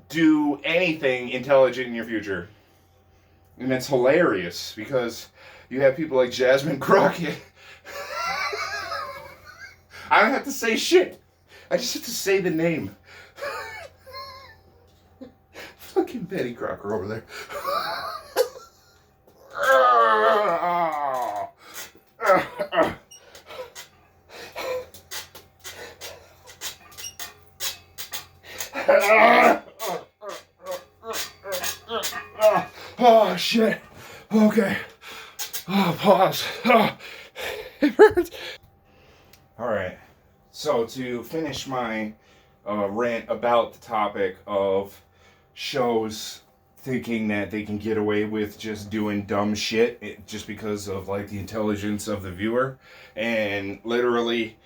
do anything intelligent in your future. And it's hilarious because you have people like Jasmine Crockett. I don't have to say shit. I just have to say the name. Fucking Betty Crocker over there. Oh, shit. Okay. Oh, pause. Oh, it hurts. All right. So to finish my rant about the topic of shows thinking that they can get away with just doing dumb shit just because of the intelligence of the viewer and literally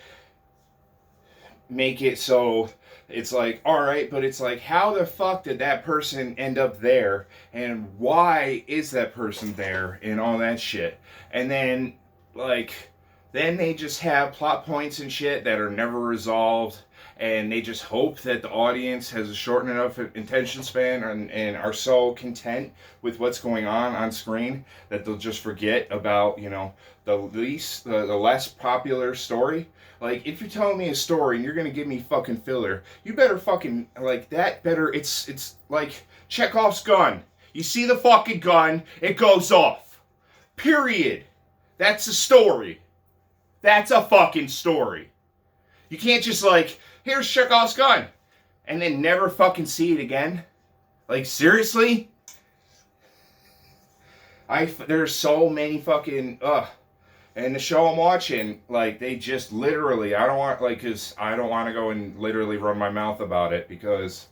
make it so it's alright, but it's how the fuck did that person end up there and why is that person there and all that shit. And then then they just have plot points and shit that are never resolved, and they just hope that the audience has a short enough attention span and are so content with what's going on screen that they'll just forget about, the less popular story. If you're telling me a story and you're gonna give me fucking filler, you better fucking, it's like Chekhov's gun. You see the fucking gun, it goes off. Period. That's a story. That's a fucking story. You can't just here's Chekhov's gun, and then never fucking see it again. Seriously? There's so many fucking, and the show I'm watching, they just literally, I don't want, because I don't want to go and literally run my mouth about it, because,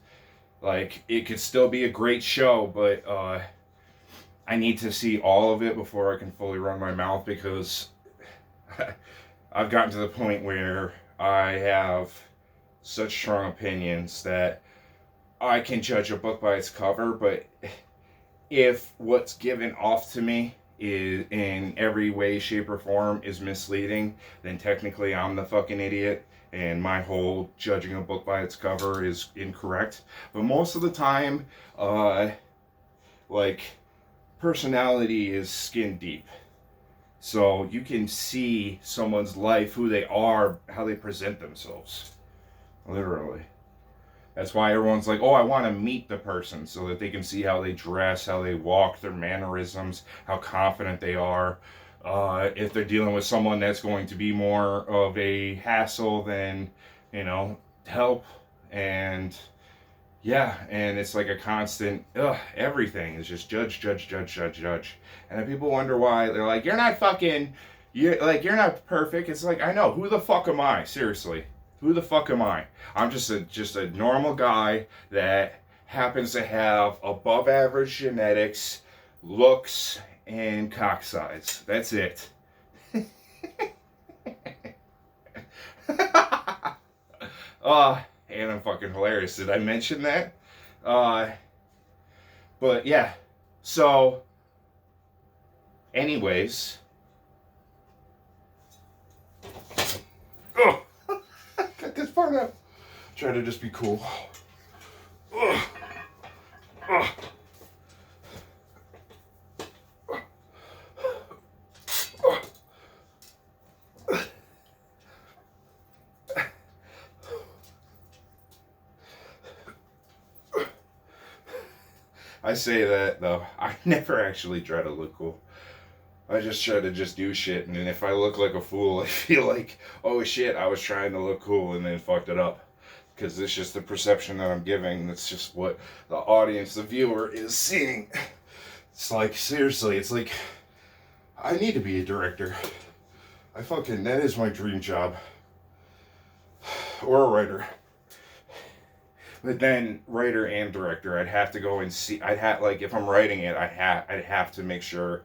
it could still be a great show, but, I need to see all of it before I can fully run my mouth, because I've gotten to the point where I have such strong opinions that I can judge a book by its cover, but if what's given off to me is in every way, shape, or form is misleading, then technically I'm the fucking idiot and my whole judging a book by its cover is incorrect. But most of the time, personality is skin deep. So you can see someone's life, who they are, how they present themselves. Literally. That's why everyone's like, oh, I want to meet the person so that they can see how they dress, how they walk, their mannerisms, how confident they are. If they're dealing with someone that's going to be more of a hassle than, help. And yeah, and it's a constant, everything is just judge. And then people wonder why, they're you're not fucking, you're not perfect. It's I know, who the fuck am I? Seriously. Who the fuck am I? I'm just a normal guy that happens to have above average genetics, looks, and cock size. That's it. And I'm fucking hilarious. Did I mention that? But yeah. So, anyways. Oh, cut this part out. Try to just be cool. Ugh. Ugh. I say that though. I never actually try to look cool. I just try to just do shit, and then if I look like a fool, I feel like, oh shit, I was trying to look cool and then fucked it up. Because it's just the perception that I'm giving. That's just what the audience, the viewer, is seeing. It's like, seriously, it's like, I need to be a director. That is my dream job. Or a writer. But then, writer and director, I'd have to go and see, if I'm writing it, I'd have to make sure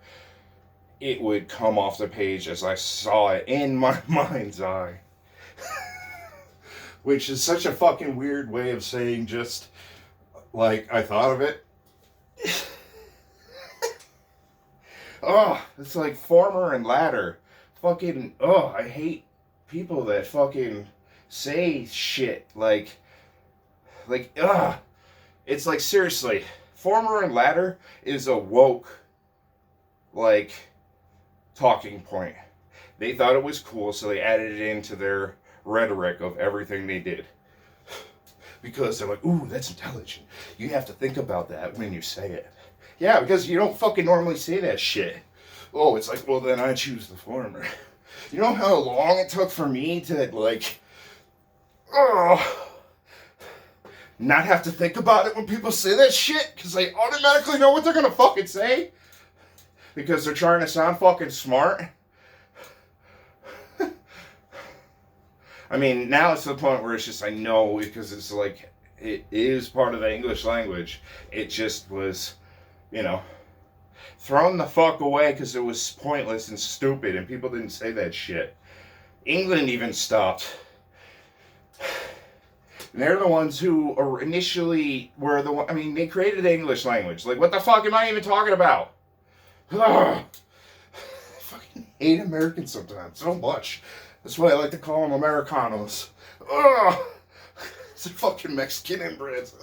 it would come off the page as I saw it in my mind's eye. Which is such a fucking weird way of saying just, like, I thought of it. Oh, it's like former and latter. Fucking, I hate people that fucking say shit like, it's like, seriously, former and latter is a woke, like, talking point. They thought it was cool, so they added it into their rhetoric of everything they did. Because they're like, ooh, that's intelligent. You have to think about that when you say it. Yeah, because you don't fucking normally say that shit. Oh, it's like, well, then I choose the former. You know how long it took for me to, like, not have to think about it when people say that shit? Because they automatically know what they're gonna fucking say? Because they're trying to sound fucking smart? I mean, now it's to the point where it's just, I know, because it's like, it is part of the English language. It just was, thrown the fuck away because it was pointless and stupid and people didn't say that shit. England even stopped. And they're the ones who initially were they created the English language. Like, what the fuck am I even talking about? I fucking hate Americans sometimes so much. That's why I like to call them Americanos. It's fucking Mexican inbreds.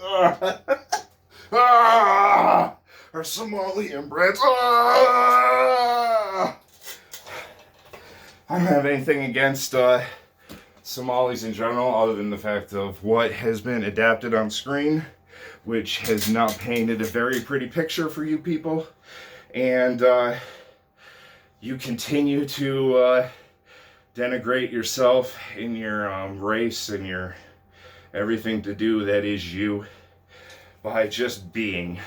Or Somali inbreds. I don't have anything against Somalis in general, other than the fact of what has been adapted on screen, which has not painted a very pretty picture for you people. And you continue to denigrate yourself and your race and your everything to do that is you by just being.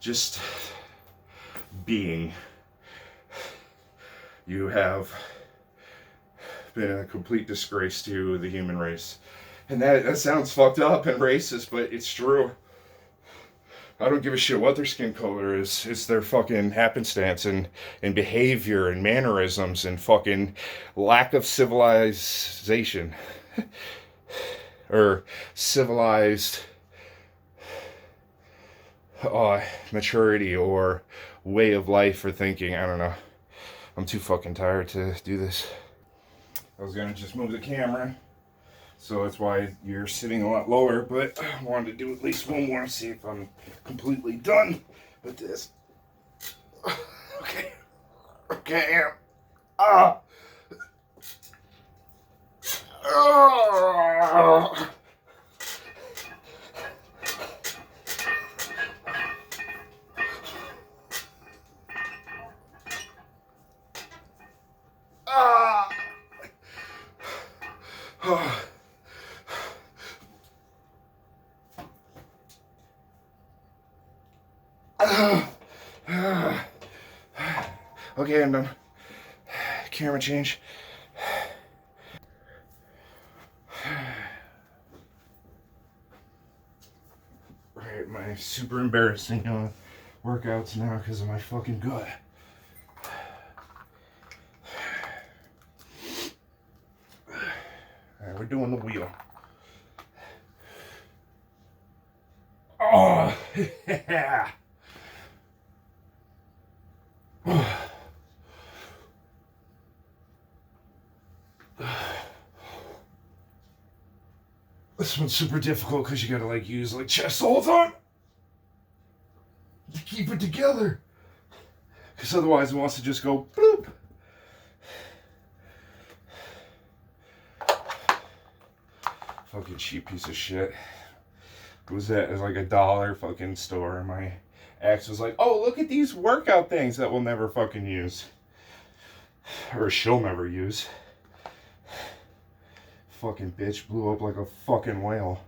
Just being. You have been a complete disgrace to the human race. And that sounds fucked up and racist, but it's true. I don't give a shit what their skin color is. It's their fucking happenstance and behavior and mannerisms and fucking lack of civilization. Or civilized maturity or way of life or thinking. I don't know. I'm too fucking tired to do this. I was gonna just move the camera, so that's why you're sitting a lot lower, but I wanted to do at least one more, see if I'm completely done with this. Okay. Okay. Okay, I'm done. Camera change. my super embarrassing workouts now because of my fucking gut. Alright, we're doing the wheel. Oh, yeah. This one's super difficult because you gotta like use like chest the whole time to keep it together. Because otherwise it wants to just go bloop. Fucking cheap piece of shit. It was at like $1 fucking store, and my ex was like, "Oh, look at these workout things that we'll never fucking use, or she'll never use." Fucking bitch blew up like a fucking whale.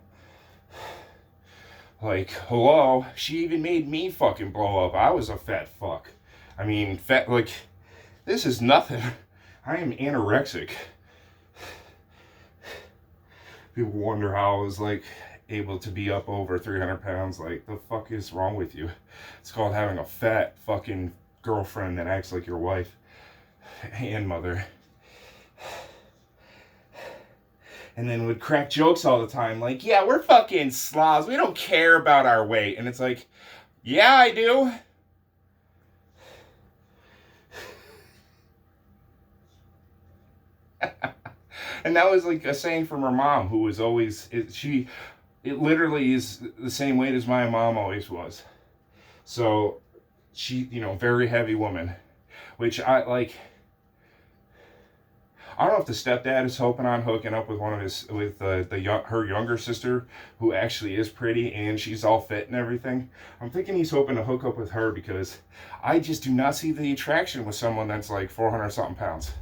Like, hello, she even made me fucking blow up. I was a fat fuck. I mean, fat, like, this is nothing. I am anorexic. People wonder how I was like able to be up over 300 pounds. Like, the fuck is wrong with you? It's called having a fat fucking girlfriend that acts like your wife and mother. And then would crack jokes all the time, like, yeah, we're fucking slobs. We don't care about our weight. And it's like, yeah, I do. And that was like a saying from her mom, who was always, it literally is the same weight as my mom always was. So she, you know, very heavy woman, which I like. I don't know if the stepdad is hoping on hooking up with her younger sister, who actually is pretty and she's all fit and everything. I'm thinking he's hoping to hook up with her because I just do not see the attraction with someone that's like 400 something pounds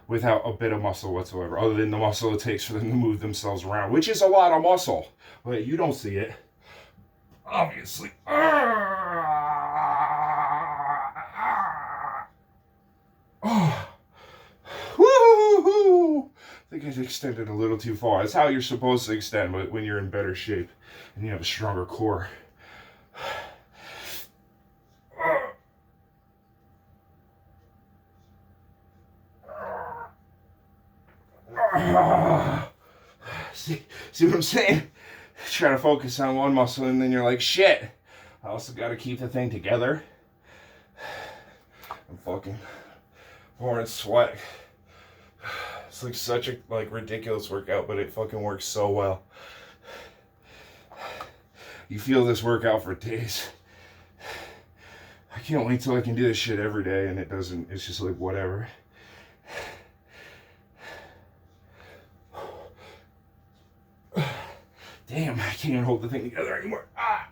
without a bit of muscle whatsoever, other than the muscle it takes for them to move themselves around, which is a lot of muscle, but you don't see it, obviously. I think I extended a little too far. That's how you're supposed to extend when you're in better shape and you have a stronger core. See what I'm saying? Trying to focus on one muscle and then you're like, shit, I also got to keep the thing together. I'm fucking pouring sweat. It's like such a like ridiculous workout, but it fucking works so well. You feel this workout for days. I can't wait till I can do this shit every day and it doesn't, it's just like whatever. Damn, I can't even hold the thing together anymore. Ah!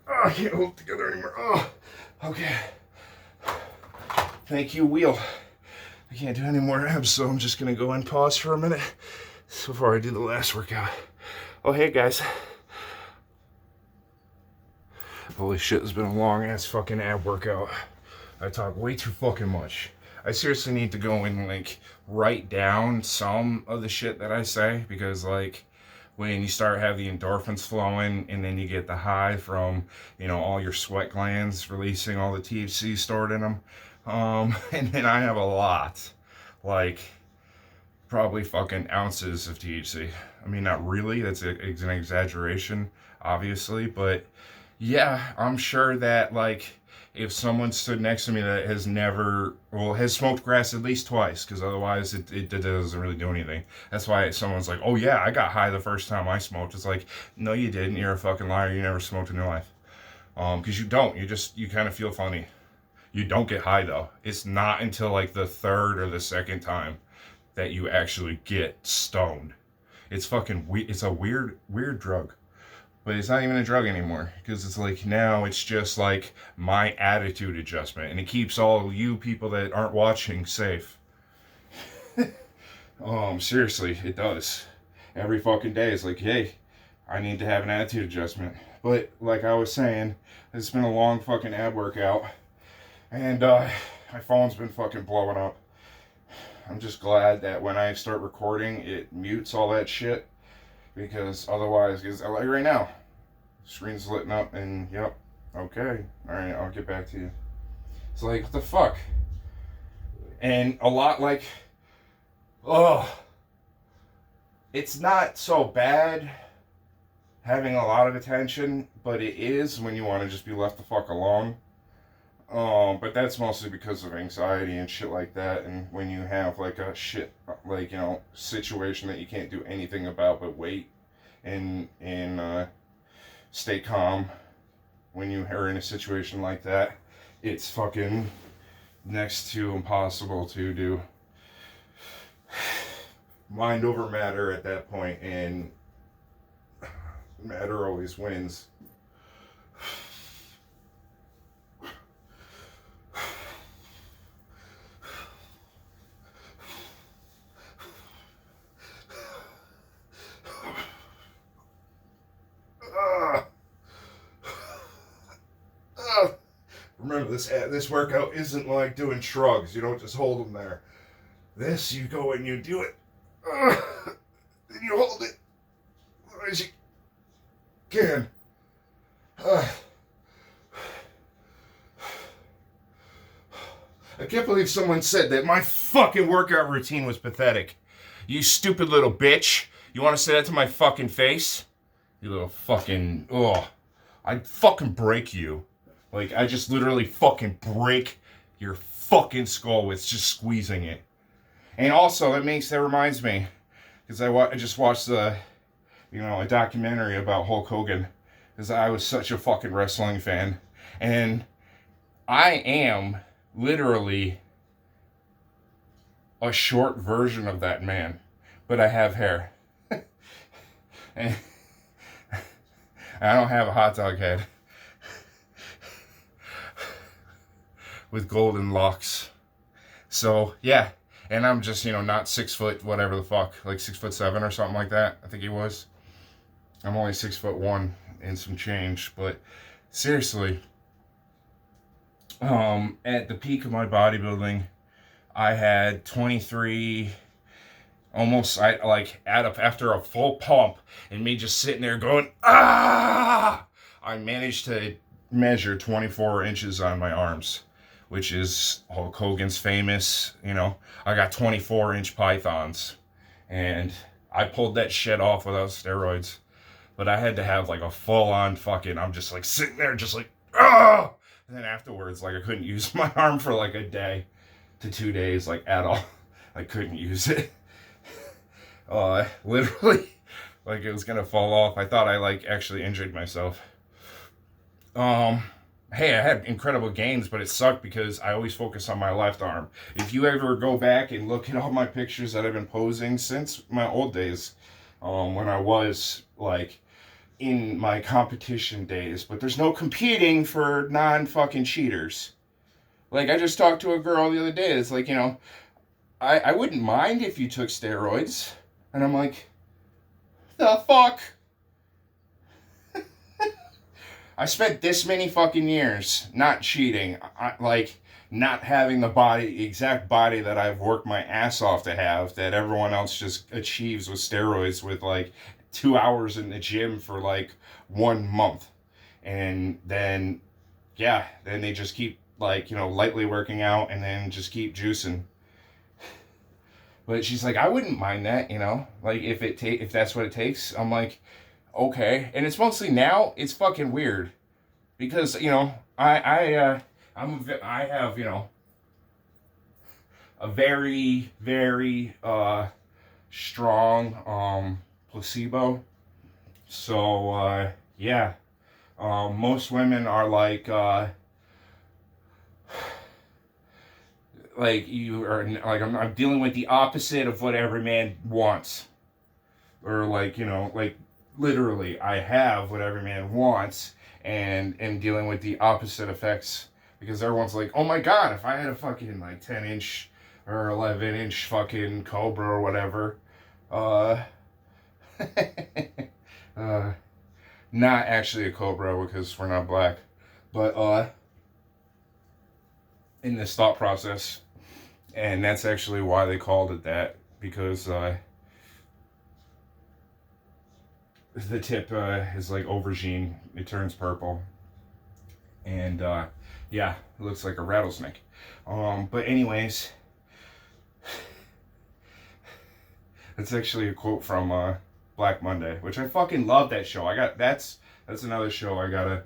I can't hold it together anymore. Oh, okay. Thank you, wheel. I can't do any more abs, so I'm just gonna go and pause for a minute before I do the last workout. Oh, hey guys. Holy shit, it's been a long ass fucking ab workout. I talk way too fucking much. I seriously need to go and like write down some of the shit that I say, because like when you start having the endorphins flowing and then you get the high from, you know, all your sweat glands releasing all the THC stored in them. And then I have a lot, like probably fucking ounces of THC. I mean, not really, that's an exaggeration, obviously, but yeah, I'm sure that like if someone stood next to me that has has smoked grass at least twice, because otherwise it doesn't really do anything. That's why someone's like, oh yeah, I got high the first time I smoked. It's like, no you didn't, you're a fucking liar, you never smoked in your life. Because you don't, you kind of feel funny. You don't get high though. It's not until like the third or the second time that you actually get stoned. It's fucking it's a weird drug. But it's not even a drug anymore, because it's like now it's just like my attitude adjustment, and it keeps all you people that aren't watching safe. Seriously, it does. Every fucking day it's like, hey, I need to have an attitude adjustment. But like I was saying, it's been a long fucking ab workout. And my phone's been fucking blowing up. I'm just glad that when I start recording, it mutes all that shit. Because otherwise, because like right now, screen's lit up and yep, okay. Alright, I'll get back to you. It's like, what the fuck? And a lot like, oh, it's not so bad having a lot of attention, but it is when you want to just be left the fuck alone. But that's mostly because of anxiety and shit like that, and when you have like a shit, like, you know, situation that you can't do anything about but wait and stay calm when you are in a situation like that, it's fucking next to impossible to do. Mind over matter at that point, and matter always wins. Remember, this workout isn't like doing shrugs. You don't just hold them there. This, you go and you do it. Then you hold it as you can. I can't believe someone said that my fucking workout routine was pathetic. You stupid little bitch. You want to say that to my fucking face? You little fucking... Oh, I'd fucking break you. Like, I just literally fucking break your fucking skull with just squeezing it. And also, that reminds me, because I just watched a documentary about Hulk Hogan, because I was such a fucking wrestling fan. And I am literally a short version of that man, but I have hair. And I don't have a hot dog head with golden locks. So yeah, and I'm just, not 6 foot whatever the fuck, like 6'7" or something like that. I think he was. I'm only 6'1" and some change, but seriously, at the peak of my bodybuilding, I had 23, almost, after a full pump, and me just sitting there going, ah! I managed to measure 24 inches on my arms, which is Hulk Hogan's famous, I got 24-inch pythons, and I pulled that shit off without steroids, but I had to have like a full-on fucking, I'm just like sitting there just like, ah! And then afterwards, like, I couldn't use my arm for like a day to 2 days, like, at all. I couldn't use it. Literally, like, it was gonna fall off. I thought I, like, actually injured myself. Hey, I had incredible gains, but it sucked because I always focus on my left arm. If you ever go back and look at all my pictures that I've been posing since my old days, when I was, like, in my competition days, but there's no competing for non-fucking cheaters. Like, I just talked to a girl the other day, it's like, I wouldn't mind if you took steroids. And I'm like, the fuck? I spent this many fucking years not cheating, not having the exact body that I've worked my ass off to have, that everyone else just achieves with steroids with, like, 2 hours in the gym for, like, 1 month. And then, yeah, then they just keep, like, lightly working out and then just keep juicing. But she's like, I wouldn't mind that, like, if that's what it takes. I'm like, okay. And it's mostly now, it's fucking weird. Because, I have, a very, very, strong, placebo. So, yeah. Most women are like I'm dealing with the opposite of what every man wants. Or like literally, I have what every man wants and am dealing with the opposite effects. Because everyone's like, oh my god, if I had a fucking like 10-inch or 11-inch fucking Cobra or whatever, Not actually a cobra because we're not black, but in this thought process, and that's actually why they called it that, because the tip is like aubergine. It turns purple, and yeah, it looks like a rattlesnake. But anyways, that's actually a quote from Black Monday, which I fucking love that show. That's another show I gotta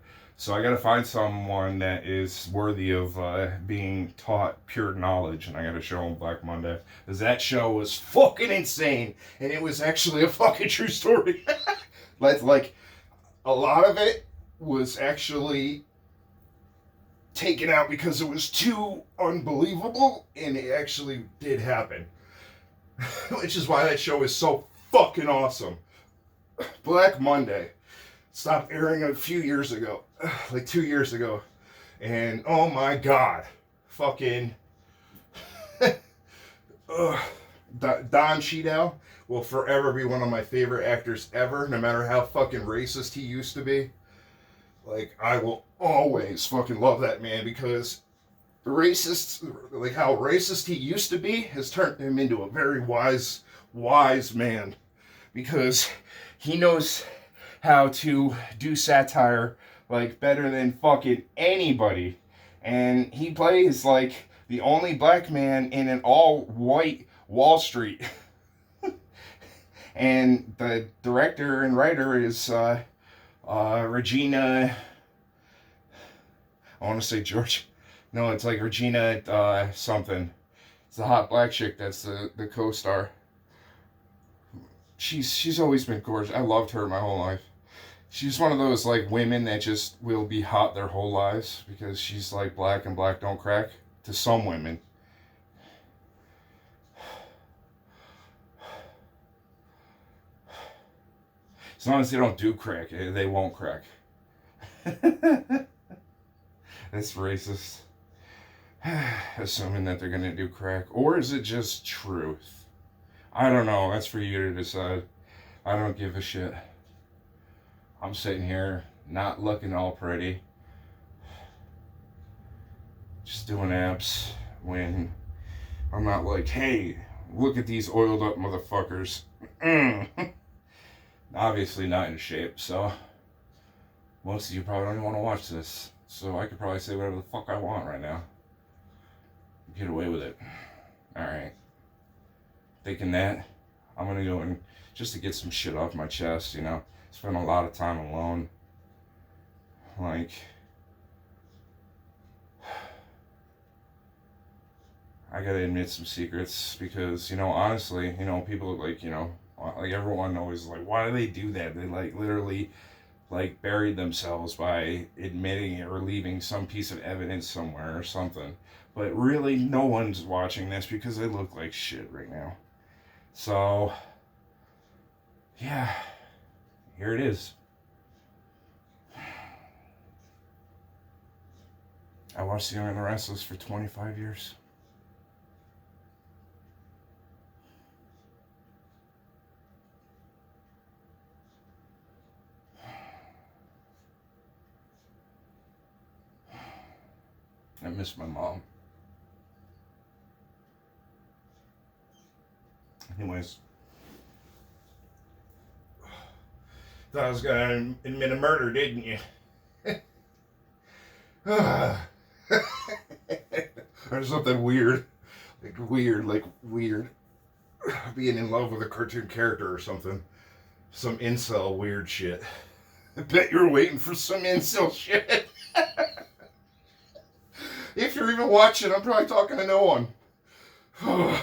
find someone that is worthy of being taught pure knowledge, and I gotta show them Black Monday, because that show was fucking insane, and it was actually a fucking true story. like a lot of it was actually taken out because it was too unbelievable, and it actually did happen. Which is why that show is so fucking awesome. Black Monday stopped airing a few years ago, like 2 years ago, and oh my god, fucking Don Cheadle will forever be one of my favorite actors ever, no matter how fucking racist he used to be. Like, I will always fucking love that man, because like how racist he used to be has turned him into a very wise man, because he knows how to do satire like better than fucking anybody, and he plays like the only black man in an all white Wall Street. And the director and writer is Regina, I want to say George. No, it's like Regina something. It's the hot black chick that's the co-star. She's always been gorgeous. I loved her my whole life. She's one of those like women that just will be hot their whole lives, because she's like black, and black don't crack to some women. As long as they don't do crack, they won't crack. That's racist. Assuming that they're gonna do crack. Or is it just truth? I don't know. That's for you to decide. I don't give a shit. I'm sitting here not looking all pretty, just doing abs, when I'm not like, hey, look at these oiled up motherfuckers. Obviously not in shape, so most of you probably don't even want to watch this. So I could probably say whatever the fuck I want right now. Get away with it. Alright. Thinking that, I'm gonna go and just to get some shit off my chest, you know. Spend a lot of time alone. Like, I gotta admit some secrets, because, you know, honestly, you know, people like, you know, like everyone always like, why do they do that? They like literally like buried themselves by admitting it or leaving some piece of evidence somewhere or something. But really, no one's watching this because they look like shit right now. So, yeah, here it is. I watched Young and the Restless for 25 years. I miss my mom. Anyways, thought I was gonna admit a murder, didn't you? Or something weird, like weird, being in love with a cartoon character or something, some incel weird shit. I bet you're waiting for some incel shit. If you're even watching, I'm probably talking to no one.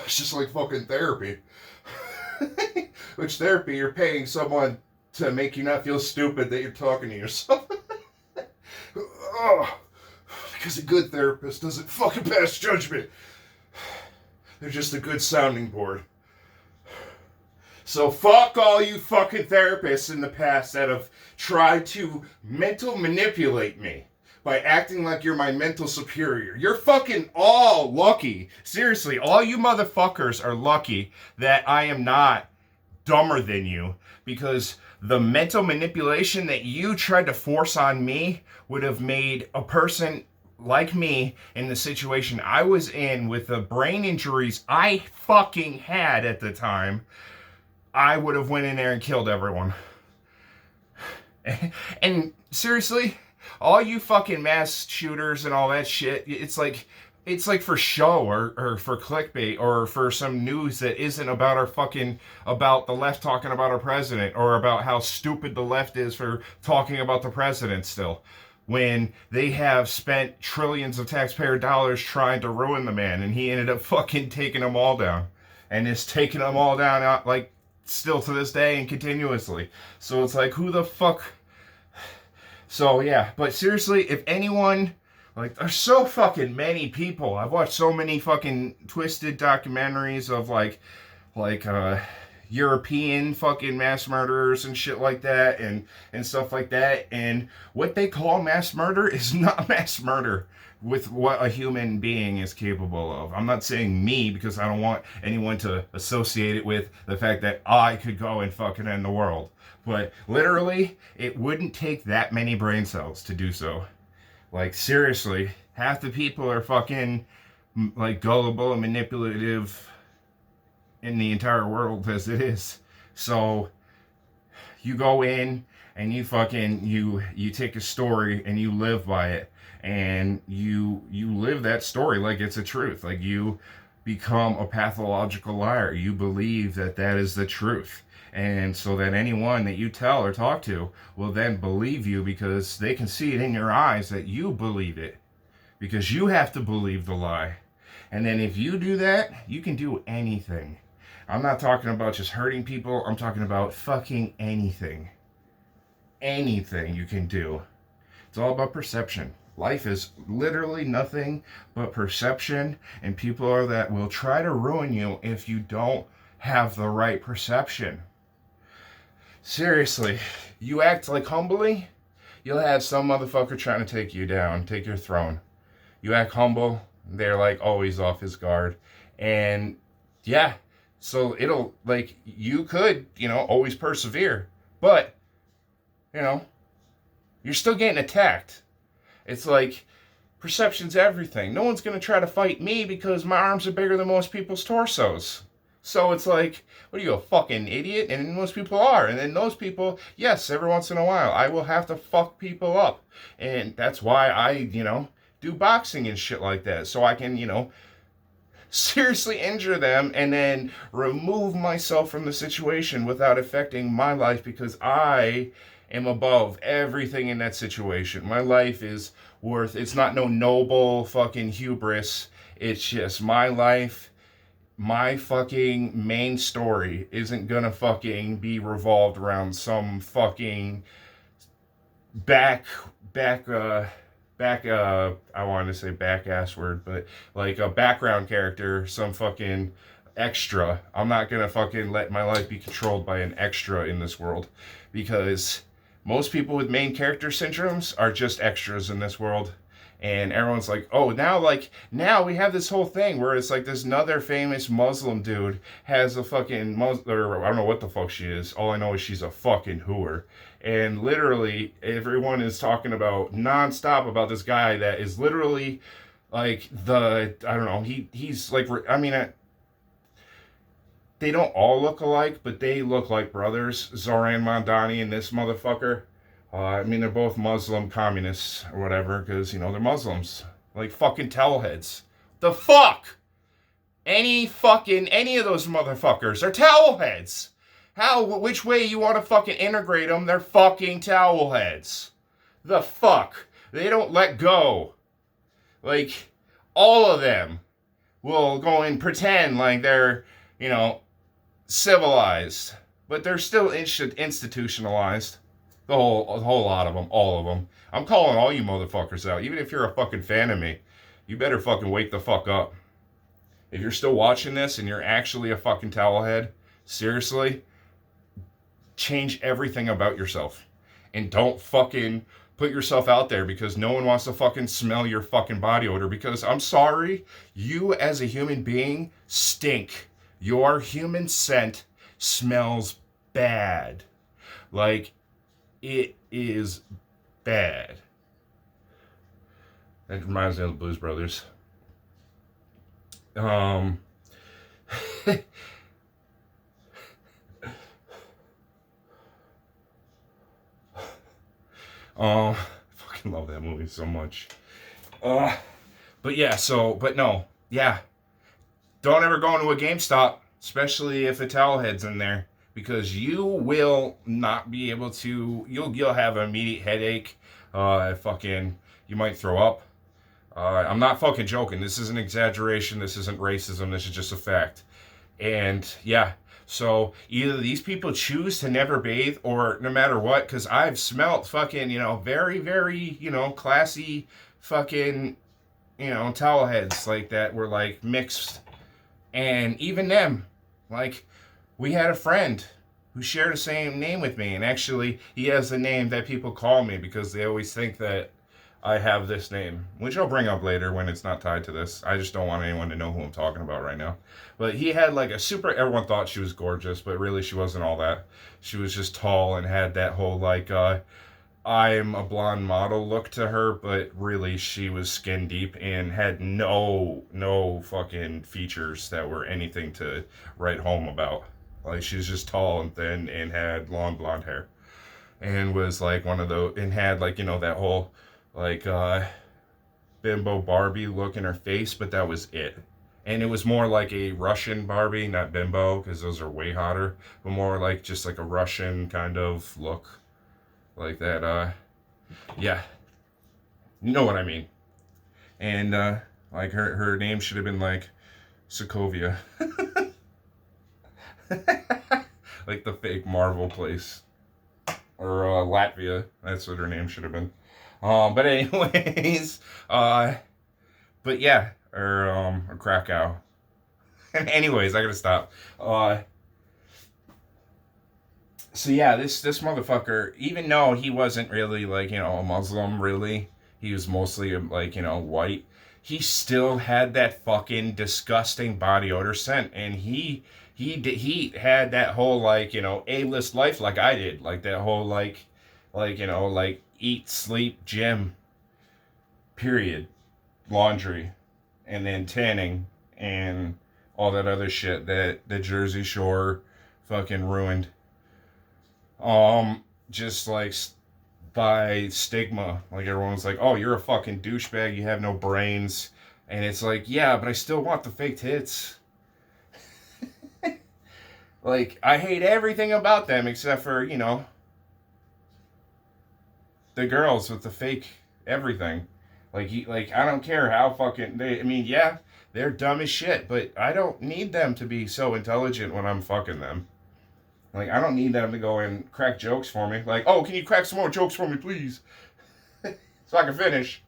It's just like fucking therapy. Which therapy, you're paying someone to make you not feel stupid that you're talking to yourself. Because a good therapist doesn't fucking pass judgment. They're just a good sounding board. So fuck all you fucking therapists in the past that have tried to mental manipulate me by acting like you're my mental superior. You're fucking all lucky. Seriously, all you motherfuckers are lucky that I am not dumber than you, because The mental manipulation that you tried to force on me would have made a person like me in the situation I was in with the brain injuries I fucking had at the time. I would have went in there and killed everyone. And seriously, all you fucking mass shooters and all that shit, it's like for show or for clickbait or for some news that isn't about about the left talking about our president or about how stupid the left is for talking about the president still, when they have spent trillions of taxpayer dollars trying to ruin the man, and he ended up fucking taking them all down, and is taking them all down like still to this day and continuously. So it's like, who the fuck? So yeah, but seriously, if anyone, like, there's so fucking many people. I've watched so many fucking twisted documentaries of like European fucking mass murderers and shit like that, and stuff like that. And what they call mass murder is not mass murder with what a human being is capable of. I'm not saying me, because I don't want anyone to associate it with the fact that I could go and fucking end the world. But literally, it wouldn't take that many brain cells to do so. Like, seriously, half the people are fucking, like, gullible and manipulative in the entire world as it is. So, you go in and you fucking, you take a story and you live by it. And you live that story like it's a truth. Like, you become a pathological liar. You believe that that is the truth. And so that anyone that you tell or talk to will then believe you, because they can see it in your eyes that you believe it. Because you have to believe the lie. And then if you do that, you can do anything. I'm not talking about just hurting people. I'm talking about fucking anything. Anything you can do. It's all about perception. Life is literally nothing but perception, and people are that will try to ruin you if you don't have the right perception. Seriously, you act like humbly, you'll have some motherfucker trying to take you down, take your throne. You act humble, they're like always off his guard. And yeah, so it'll, like, you could, always persevere, but, you're still getting attacked. It's like, perception's everything. No one's going to try to fight me because my arms are bigger than most people's torsos. So it's like, what are you, a fucking idiot? And most people are. And then those people, yes, every once in a while, I will have to fuck people up. And that's why I, do boxing and shit like that. So I can, seriously injure them and then remove myself from the situation without affecting my life, because I am above everything in that situation. My life is worth, it's not no noble fucking hubris. It's just my life. My fucking main story isn't gonna fucking be revolved around some fucking I wanted to say back ass word, but like a background character, some fucking extra. I'm not gonna fucking let my life be controlled by an extra in this world, because most people with main character syndromes are just extras in this world. And everyone's like, oh, now we have this whole thing where it's like this another famous Muslim dude has a fucking, or I don't know what the fuck she is. All I know is she's a fucking hooer. And literally, everyone is talking about nonstop about this guy that is literally like I don't know, he's like, they don't all look alike, but they look like brothers, Zoran Mondani and this motherfucker. They're both Muslim communists or whatever, because, they're Muslims. Like fucking towelheads. The fuck? Any of those motherfuckers are towelheads. Which way you want to fucking integrate them, they're fucking towelheads. The fuck? They don't let go. Like, all of them will go and pretend like they're, civilized. But they're still institutionalized. The whole lot of them, all of them. I'm calling all you motherfuckers out. Even if you're a fucking fan of me, you better fucking wake the fuck up. If you're still watching this and you're actually a fucking towelhead, seriously, change everything about yourself. And don't fucking put yourself out there, because no one wants to fucking smell your fucking body odor. Because I'm sorry, you as a human being stink. Your human scent smells bad. Like, it is bad. That reminds me of the Blues Brothers. Um, I fucking love that movie so much. But yeah, but no, yeah. Don't ever go into a GameStop, especially if a towel head's in there, because you will not be able to. You'll have an immediate headache. You might throw up. I'm not fucking joking. This is an exaggeration. This isn't racism. This is just a fact. And yeah, so either these people choose to never bathe, or no matter what, because I've smelt fucking, very, very, classy fucking, towel heads like that were like mixed. And even them, like, we had a friend who shared the same name with me. And actually, he has the name that people call me because they always think that I have this name, which I'll bring up later when it's not tied to this. I just don't want anyone to know who I'm talking about right now. But he had like a super, everyone thought she was gorgeous, but really she wasn't all that. She was just tall and had that whole like, I'm a blonde model look to her, but really she was skin deep and had no fucking features that were anything to write home about. Like, she was just tall and thin and had long blonde hair. And was like one of those, and had like, that whole like bimbo Barbie look in her face, but that was it. And it was more like a Russian Barbie, not bimbo, because those are way hotter, but more like just like a Russian kind of look. Like that, yeah. You know what I mean. And like her name should have been like Sokovia. Like the fake Marvel place. Or Latvia. That's what her name should have been. But anyways, but yeah, or Krakow. Anyways, I gotta stop. So yeah, this motherfucker, even though he wasn't really like, a Muslim, really, he was mostly like, white, he still had that fucking disgusting body odor scent. And he had that whole like, A-list life like I did, like that whole like eat, sleep, gym, period, laundry, and then tanning and all that other shit that the Jersey Shore fucking ruined. Just like by stigma, like everyone's like, oh, you're a fucking douchebag, you have no brains. And it's like, yeah, but I still want the fake tits. Like, I hate everything about them except for, the girls with the fake everything. Like I don't care how fucking I mean, yeah, they're dumb as shit, but I don't need them to be so intelligent when I'm fucking them. Like, I don't need them to go and crack jokes for me. Like, oh, can you crack some more jokes for me, please? So I can finish.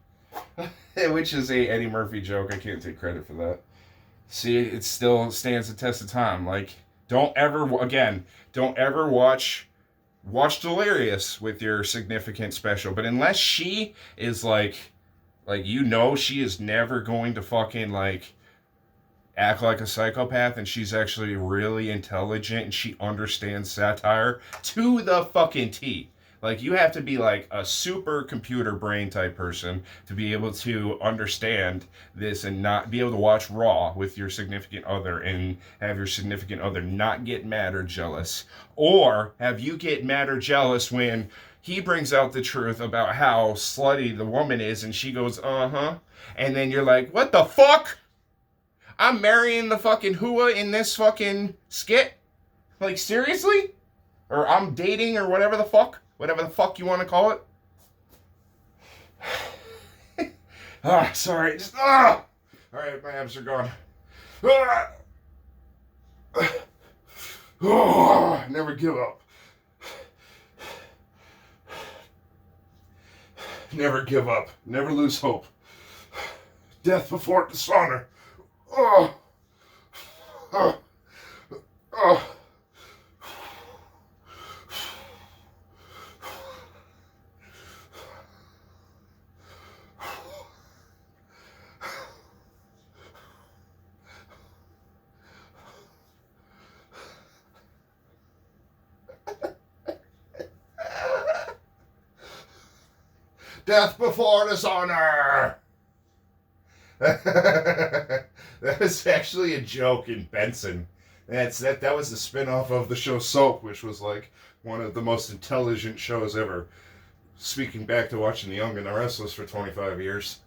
Which is a Eddie Murphy joke. I can't take credit for that. See, it still stands the test of time. Like, don't ever watch Delirious with your significant special. But unless she is like she is never going to fucking like act like a psychopath, and she's actually really intelligent and she understands satire to the fucking T. Like, you have to be like a super computer brain type person to be able to understand this and not be able to watch Raw with your significant other and have your significant other not get mad or jealous, or have you get mad or jealous when he brings out the truth about how slutty the woman is and she goes, uh-huh, and then you're like, what the fuck? I'm marrying the fucking hua in this fucking skit? Like, seriously? Or I'm dating or whatever the fuck? Whatever the fuck you want to call it. Sorry. Alright, my abs are gone. Never give up. Never give up. Never lose hope. Death before dishonor. Oh. Oh. Oh. Death before dishonor! That was actually a joke in Benson. That was the spin-off of the show Soap, which was like one of the most intelligent shows ever. Speaking back to watching The Young and the Restless for 25 years.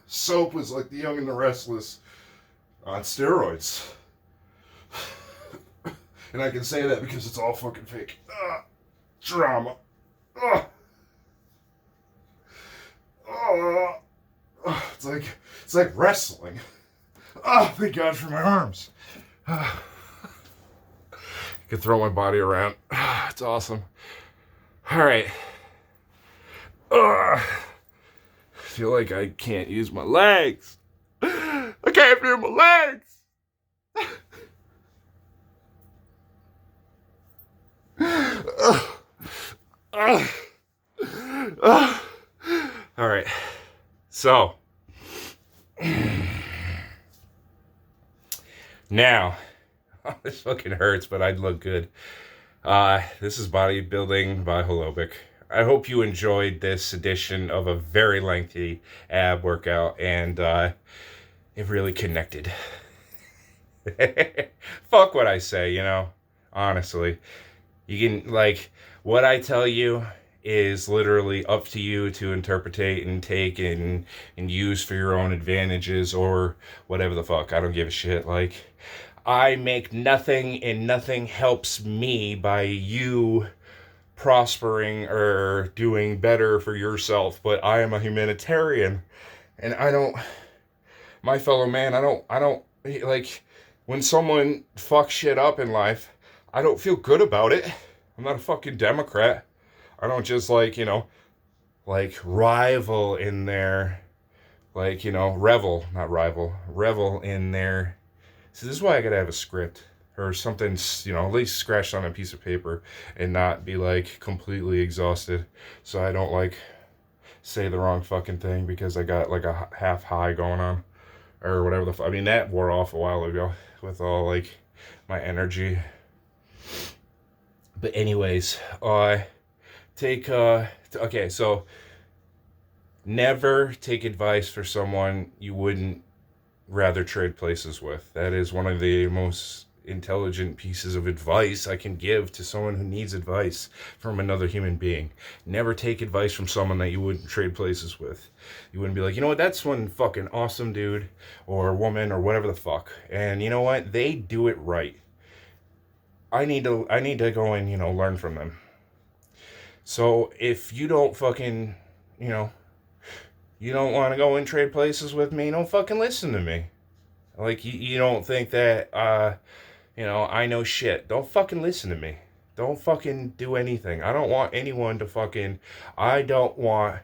Soap was like The Young and the Restless on steroids. And I can say that because it's all fucking fake. Drama. It's like wrestling. Thank God for my arms. I can throw my body around. It's awesome. All right. I feel like I can't use my legs. I can't feel my legs. All right. So now, this fucking hurts, but I'd look good. This is Bodybuilding by Holobic. I hope you enjoyed this edition of a very lengthy ab workout, and it really connected. Fuck what I say, you know, honestly. You can, like, what I tell you is literally up to you to interpretate and take and use for your own advantages or whatever the fuck. I don't give a shit. Like, I make nothing and nothing helps me by you prospering or doing better for yourself, but I am a humanitarian, and my fellow man, I don't like, when someone fucks shit up in life, I don't feel good about it. I'm not a fucking Democrat. I don't just, like, you know, like, rival in their, like, you know, revel in their, so this is why I gotta have a script or something, you know, at least scratched on a piece of paper and not be, like, completely exhausted, so I don't, like, say the wrong fucking thing because I got, like, a half high going on or whatever the fuck. I mean, that wore off a while ago with all, like, my energy. But anyways, okay, so never take advice for someone you wouldn't rather trade places with. That is one of the most intelligent pieces of advice I can give to someone who needs advice from another human being. Never take advice from someone that you wouldn't trade places with. You wouldn't be like, you know what, that's one fucking awesome dude or woman or whatever the fuck, and you know what, they do it right. I need to go and, you know, learn from them. So if you don't fucking, you know, you don't want to go and trade places with me, don't fucking listen to me. Like, you don't think that, you know, I know shit. Don't fucking listen to me. Don't fucking do anything. I don't want anyone to fucking, I don't want,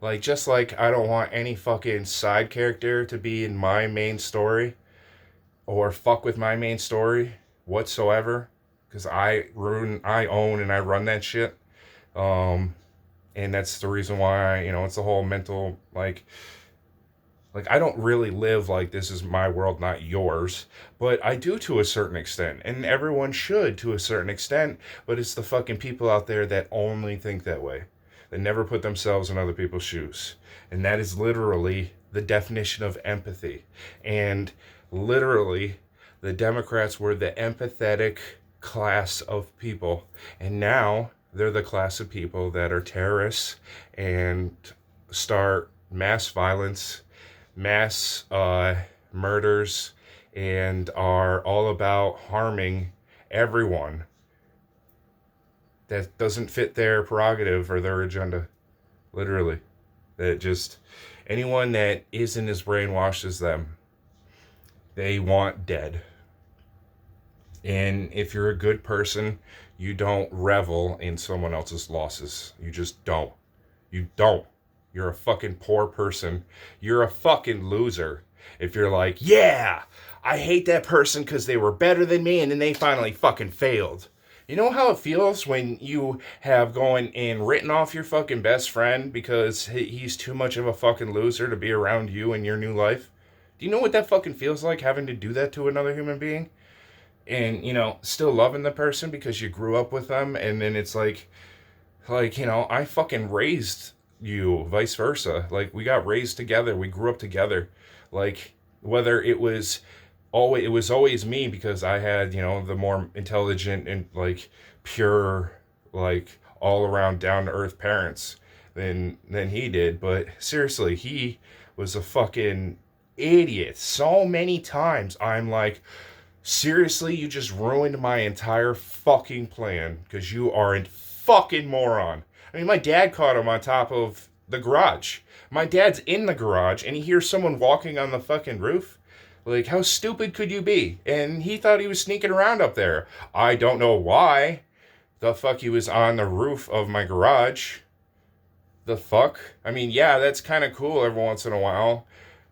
like, just like I don't want any fucking side character to be in my main story or fuck with my main story whatsoever, because I own and I run that shit. And that's the reason why, you know, it's the whole mental, like I don't really live like this is my world, not yours, but I do to a certain extent, and everyone should to a certain extent, but it's the fucking people out there that only think that way, that never put themselves in other people's shoes, and that is literally the definition of empathy, and literally, the Democrats were the empathetic class of people, and now they're the class of people that are terrorists and start mass violence, mass murders, and are all about harming everyone that doesn't fit their prerogative or their agenda. Literally. That just, anyone that isn't as brainwashed as them, they want dead. And if you're a good person, you don't revel in someone else's losses. You just don't. You don't. You're a fucking poor person. You're a fucking loser. If you're like, yeah, I hate that person because they were better than me and then they finally fucking failed. You know how it feels when you have gone and written off your fucking best friend because he's too much of a fucking loser to be around you in your new life? Do you know what that fucking feels like, having to do that to another human being? And, you know, still loving the person because you grew up with them, and then it's like, you know, I fucking raised you, vice versa. Like, we got raised together, we grew up together. Like, whether it was always me because I had, you know, the more intelligent and like pure, like all around down to earth parents than he did. But seriously, he was a fucking idiot so many times. I'm like, seriously, you just ruined my entire fucking plan because you are a fucking moron. I mean, my dad caught him on top of the garage. My dad's in the garage and he hears someone walking on the fucking roof. Like, how stupid could you be? And he thought he was sneaking around up there. I don't know why the fuck he was on the roof of my garage. The fuck? I mean, yeah, that's kind of cool every once in a while.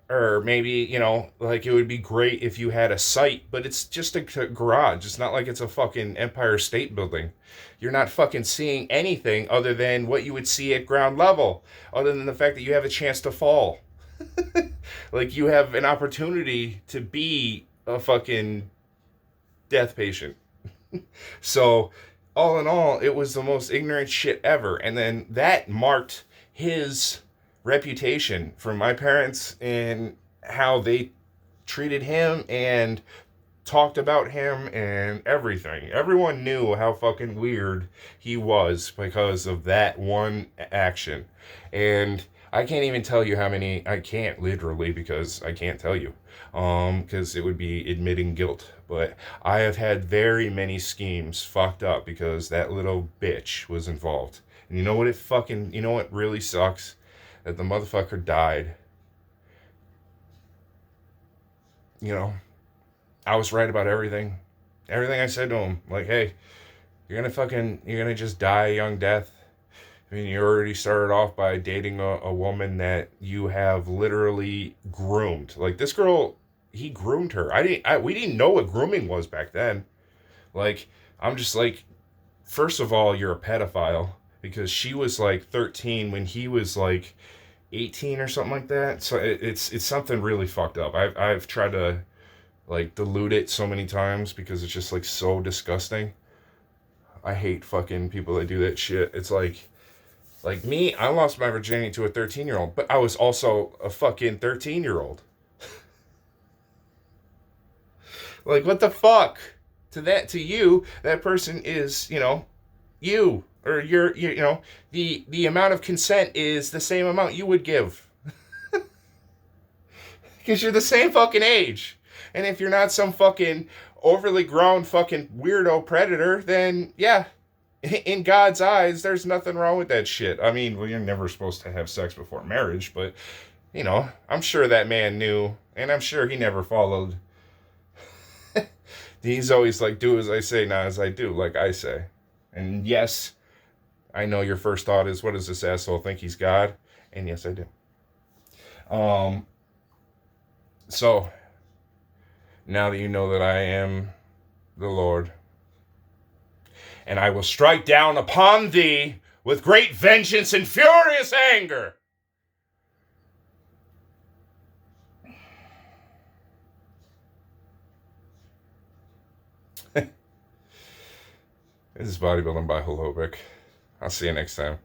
Or maybe, you know, like it would be great if you had a site, but it's just a garage. It's not like it's a fucking Empire State Building. You're not fucking seeing anything other than what you would see at ground level, other than the fact that you have a chance to fall. Like, you have an opportunity to be a fucking death patient. So, all in all, it was the most ignorant shit ever. And then that marked his reputation from my parents and how they treated him and talked about him and everything. Everyone knew how fucking weird he was because of that one action. And I can't even tell you how many, I can't literally because I can't tell you. Because it would be admitting guilt. But I have had very many schemes fucked up because that little bitch was involved. And you know what really sucks? That the motherfucker died. You know, I was right about everything. Everything I said to him. Like, hey, you're gonna just die a young death. I mean, you already started off by dating a woman that you have literally groomed. Like, this girl, he groomed her. We didn't know what grooming was back then. Like, I'm just like, first of all, you're a pedophile because she was like 13 when he was like 18 or something like that. So it's something really fucked up. I've tried to like dilute it so many times because it's just like so disgusting. I hate fucking people that do that shit. It's like me, I lost my virginity to a 13-year-old, but I was also a fucking 13-year-old. Like, what the fuck? To you, that person is, you know, you. Or you know, the amount of consent is the same amount you would give. Because you're the same fucking age. And if you're not some fucking overly grown fucking weirdo predator, then yeah, in God's eyes, there's nothing wrong with that shit. I mean, well, you're never supposed to have sex before marriage, but, you know, I'm sure that man knew, and I'm sure he never followed. He's always like, do as I say, not as I do, like I say. And yes, I know your first thought is, what does this asshole think he's God? And yes, I do. So, now that you know that I am the Lord, and I will strike down upon thee with great vengeance and furious anger. This is Bodybuilding by Holobic. I'll see you next time.